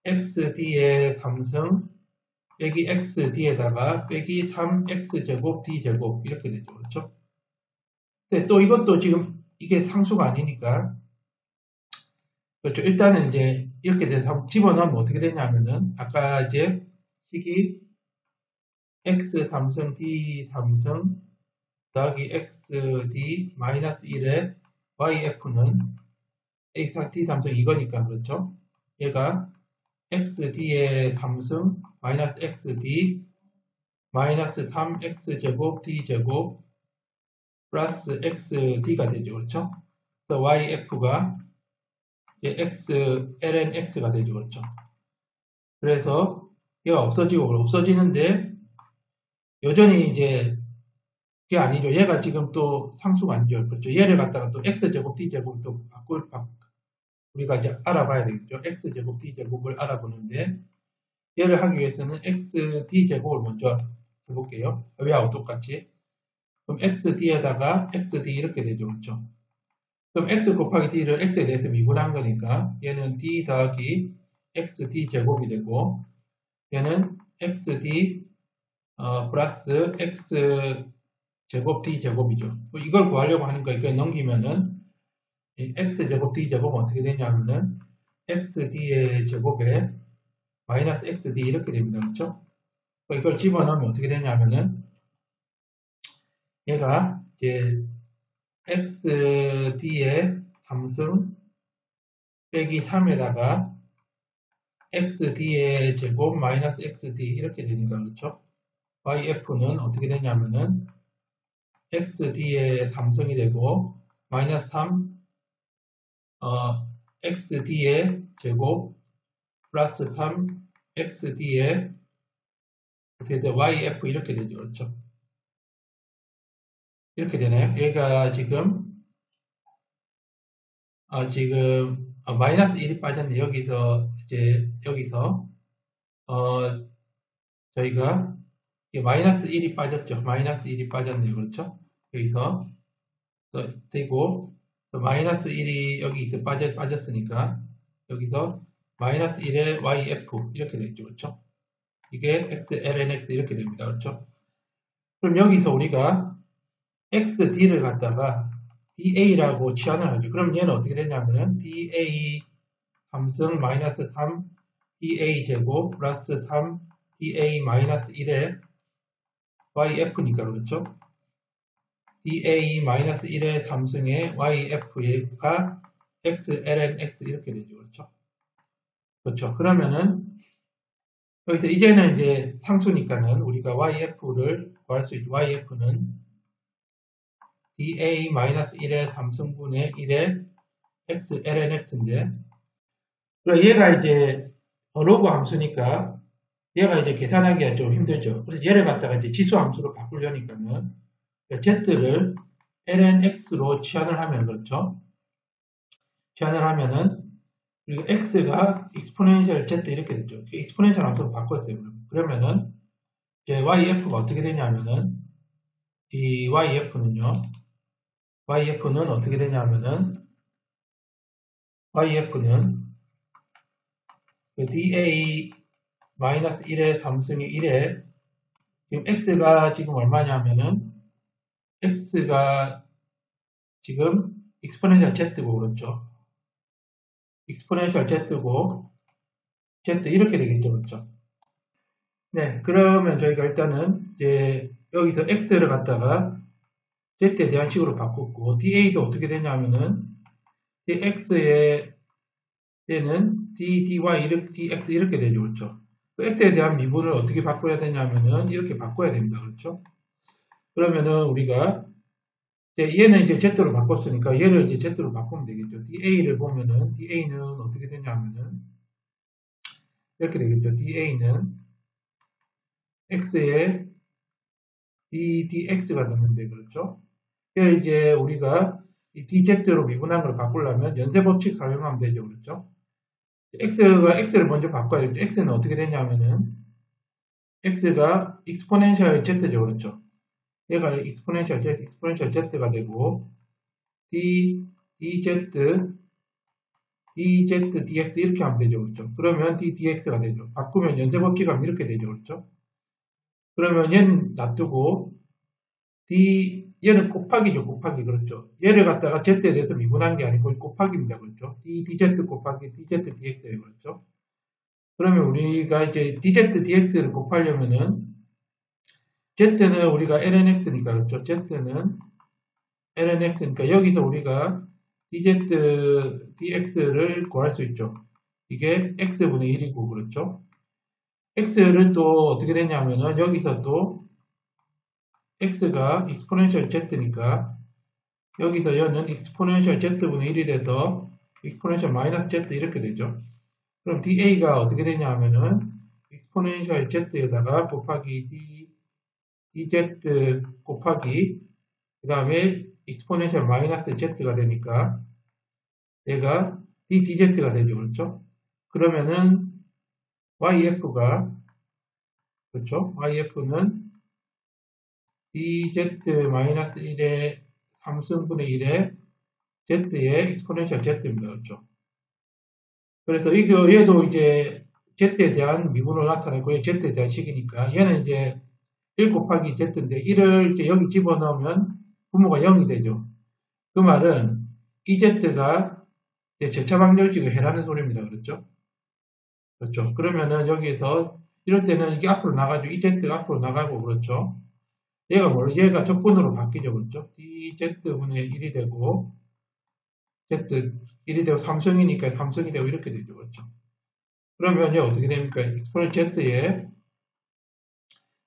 S1: xd의 3승 빼기 xd에다가 빼기 3x제곱 d제곱 이렇게 되죠. 그렇죠? 근데 또 이것도 지금 이게 상수가 아니니까 그렇죠. 일단은 이제 이렇게 돼서 한번 집어넣으면 어떻게 되냐면은 아까 이제 식이 x 3승 d 3승 더하기 xd 마이너스 1의 yf는 a d 3승 이거니까 그렇죠. 얘가 xd의 3승 마이너스 xd 마이너스 3x제곱 d제곱 플러스 xd가 되죠. 그렇죠? 그래서 yf가 이제 ln x가 되죠. 그렇죠? 그래서 얘가 없어지는데 여전히 이제 그게 아니죠. 얘가 지금 또 상수가 아니죠. 그렇죠? 얘를 갖다가 또 x제곱 d제곱 또 우리가 이제 알아봐야 되겠죠. x제곱 d제곱을 알아보는데 얘를 하기 위해서는 xd제곱을 먼저 해볼게요. 여기하고 똑같이. 그럼 xd에다가 xd 이렇게 되죠. 그렇죠? 그럼 x 곱하기 d를 x에 대해서 미분한 거니까 얘는 d 더하기 xd 제곱이 되고 얘는 xd 플러스 x 제곱 d 제곱이죠. 이걸 구하려고 하는 거 이거 넘기면은 x 제곱 d 제곱은 어떻게 되냐면은 xd의 제곱에 마이너스 xd 이렇게 됩니다. 그렇죠? 이걸 집어넣으면 어떻게 되냐면은 얘가 이제 xd의 3승 빼기 3에다가 xd의 제곱 마이너스 xd 이렇게 되니까 그렇죠? yf는 어떻게 되냐면은 xd의 3승이 되고 마이너스 3 xd의 제곱 플러스 3 xd의 어떻게 돼? yf 이렇게 되죠. 그렇죠? 이렇게 되나요? 얘가 지금 마이너스 1이 빠졌네. 여기서 저희가 마이너스 1이 빠졌죠. 마이너스 1이 빠졌네요. 그렇죠? 여기서 되고 마이너스 1이 여기서 빠졌으니까 여기서 마이너스 1의 yf 이렇게 되죠. 그렇죠? 이게 x ln x 이렇게 됩니다. 그렇죠? 그럼 여기서 우리가 xd를 갖다가 da라고 치환을 하죠. 그럼 얘는 어떻게 되냐면은 da 3승 마이너스 3 da 제곱 플러스 3 da 마이너스 1의 yf니까 그렇죠? da 마이너스 1의 3승의 yf가 x ln x 이렇게 되죠. 그렇죠? 그렇죠. 그러면은 여기서 이제는 이제 상수니까는 우리가 yf를 구할 수 있죠. yf는 da 마이너스 1의 3승분의 1의 x ln x인데 얘가 이제 로그 함수니까 얘가 이제 계산하기가 좀 힘들죠. 그래서 얘를 갖다가 이제 지수 함수로 바꾸려니까는 z를 ln x로 치환을 하면 그렇죠. 치환을 하면은 그리고 x가 exponential z 이렇게 됐죠. exponential 함수로 바꿨어요. 그러면은 이제 yf가 어떻게 되냐면은 이 yf는 어떻게 되냐면은 yf는 da 마이너스 1의 3승의 1에 지금 x가 지금 얼마냐면은 x가 지금 exponential z고 그렇죠. exponential z고 z 이렇게 되겠죠. 그렇죠. 네, 그러면 저희가 일단은 이제 여기서 x를 갖다가 z에 대한 식으로 바꿨고 da도 어떻게 되냐면은 x의 때는 d, dy, dx 이렇게 되죠. 그렇죠. x에 대한 미분을 어떻게 바꿔야 되냐면은 이렇게 바꿔야 됩니다. 그렇죠. 그러면은 우리가 얘는 이제 z로 바꿨으니까 얘를 이제 z로 바꾸면 되겠죠. da를 보면은 da는 어떻게 되냐면은 이렇게 되겠죠. da는 x에 dx가 되는데 그렇죠. 그래서 이제 우리가 dz로 미분한 걸 바꾸려면 연쇄법칙 사용하면 되죠. 그렇죠. x를 먼저 바꿔야 되겠죠. x는 어떻게 되냐면은 x가 exponential z죠. 그렇죠. 얘가 exponential z가 되고 dz dx 이렇게 하면 되죠. 그렇죠? 그러면 ddx가 되죠. 바꾸면 연쇄법칙하면 이렇게 되죠. 그렇죠? 그러면 얘는 놔두고 얘는 곱하기죠. 곱하기. 그렇죠? 얘를 갖다가 z에 대해서 미분한 게 아니고 곱하기입니다. 그렇죠? dz 곱하기 dz dx예요. 그렇죠? 그러면 우리가 이제 dz dx를 곱하려면은 z는 우리가 lnx니까 그렇죠? z는 lnx니까 여기서 우리가 dz dx를 구할 수 있죠. 이게 x분의 1이고 그렇죠? x를 또 어떻게 되냐면은 여기서 또 x가 exponential z니까 여기서 얘는 exponential z분의 1이 돼서 exponential 마이너스 z 이렇게 되죠. 그럼 da가 어떻게 되냐 하면은 exponential z에다가 곱하기 dz 곱하기 그 다음에 exponential 마이너스 z가 되니까 얘가 ddz가 되죠. 그렇죠? 그러면은 yf가 그렇죠? yf는 dz-1의 3승분의 1의 z의 exponential z입니다. 그렇죠? 그래서 얘도 이제 z에 대한 미분을 나타내고 z에 대한 식이니까 얘는 이제 1 곱하기 z인데 1을 이제 여기 집어넣으면 분모가 0이 되죠. 그 말은 이 z가 절차 방정식을 해라는 소리입니다. 그렇죠? 그렇죠. 그러면은 여기에서 이럴 때는 이게 앞으로 나가죠. 이 z가 앞으로 나가고 그렇죠. 얘가 적분으로 바뀌죠. 그렇죠? dz분의 1이 되고 z 1이 되고 3승이니까 3승이 되고 이렇게 되죠. 그렇죠? 그러면 이제 어떻게 됩니까? exponential z의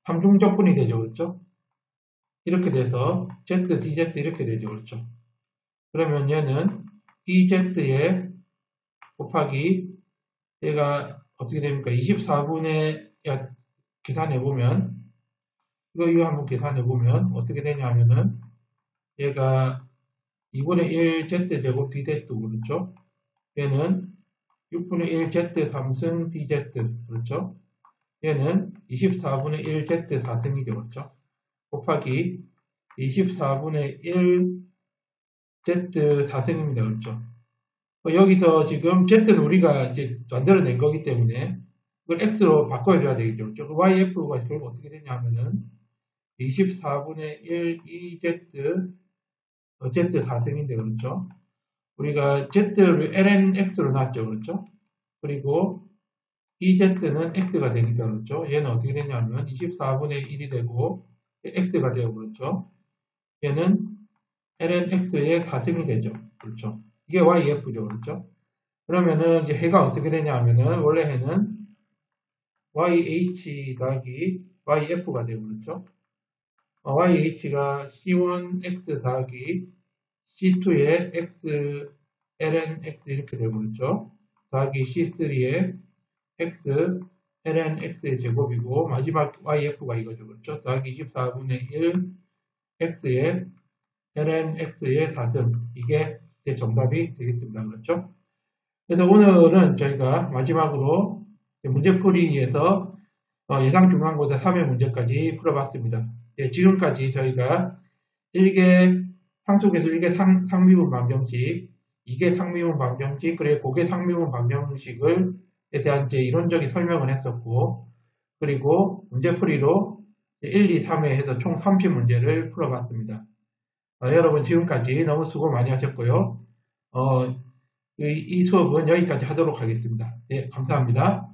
S1: 3중적분이 되죠. 그렇죠? 이렇게 돼서 z, dz 이렇게 되죠. 그렇죠? 그러면 얘는 dz의 곱하기 얘가 어떻게 됩니까? 24분의 계산해보면 이거 한번 계산해보면 어떻게 되냐면은 얘가 2분의 1 z제곱 dz 그렇죠? 얘는 6분의 1 z 3승 dz 그렇죠? 얘는 24분의 1 z 4승이죠. 그렇죠? 곱하기 24분의 1 z 4승입니다. 그렇죠? 여기서 지금 z는 우리가 이제 만들어낸 거기 때문에 이걸 x로 바꿔줘야 되겠죠. 그렇죠? 그 yf가 결국 어떻게 되냐면은 24분의 1 2z z 4승인데 그렇죠? 우리가 z를 lnx로 놨죠. 그렇죠? 그리고 이 z는 x가 되니까 그렇죠? 얘는 어떻게 되냐면 24분의 1이 되고 x가 되고 그렇죠? 얘는 lnx의 4승이 되죠. 그렇죠? 이게 yf죠. 그렇죠? 그러면은 이제 해가 어떻게 되냐면은 원래 해는 yh 더하기 yf가 되고 그렇죠? yh가 c1x 더하기 c2의 x lnx 이렇게 되고 그렇죠? 더하기 c3의 x lnx의 제곱이고 마지막 yf가 이거죠. 그렇죠? 더하기 24분의 1 x의 lnx의 4승 이게 제 정답이 되겠습니다. 그렇죠? 그래서 오늘은 저희가 마지막으로 문제풀이에서 예상 중간고사 3회 문제까지 풀어봤습니다. 지금까지 저희가 1개 상속에서 1개 상미분 방정식, 2개 상미분 방정식, 그리고 고개 상미분 방정식을 에 대한 이제 이론적인 설명을 했었고, 그리고 문제풀이로 1, 2, 3회 해서 총 30문제를 풀어봤습니다. 여러분 지금까지 너무 수고 많이 하셨고요. 이 수업은 여기까지 하도록 하겠습니다. 네, 감사합니다.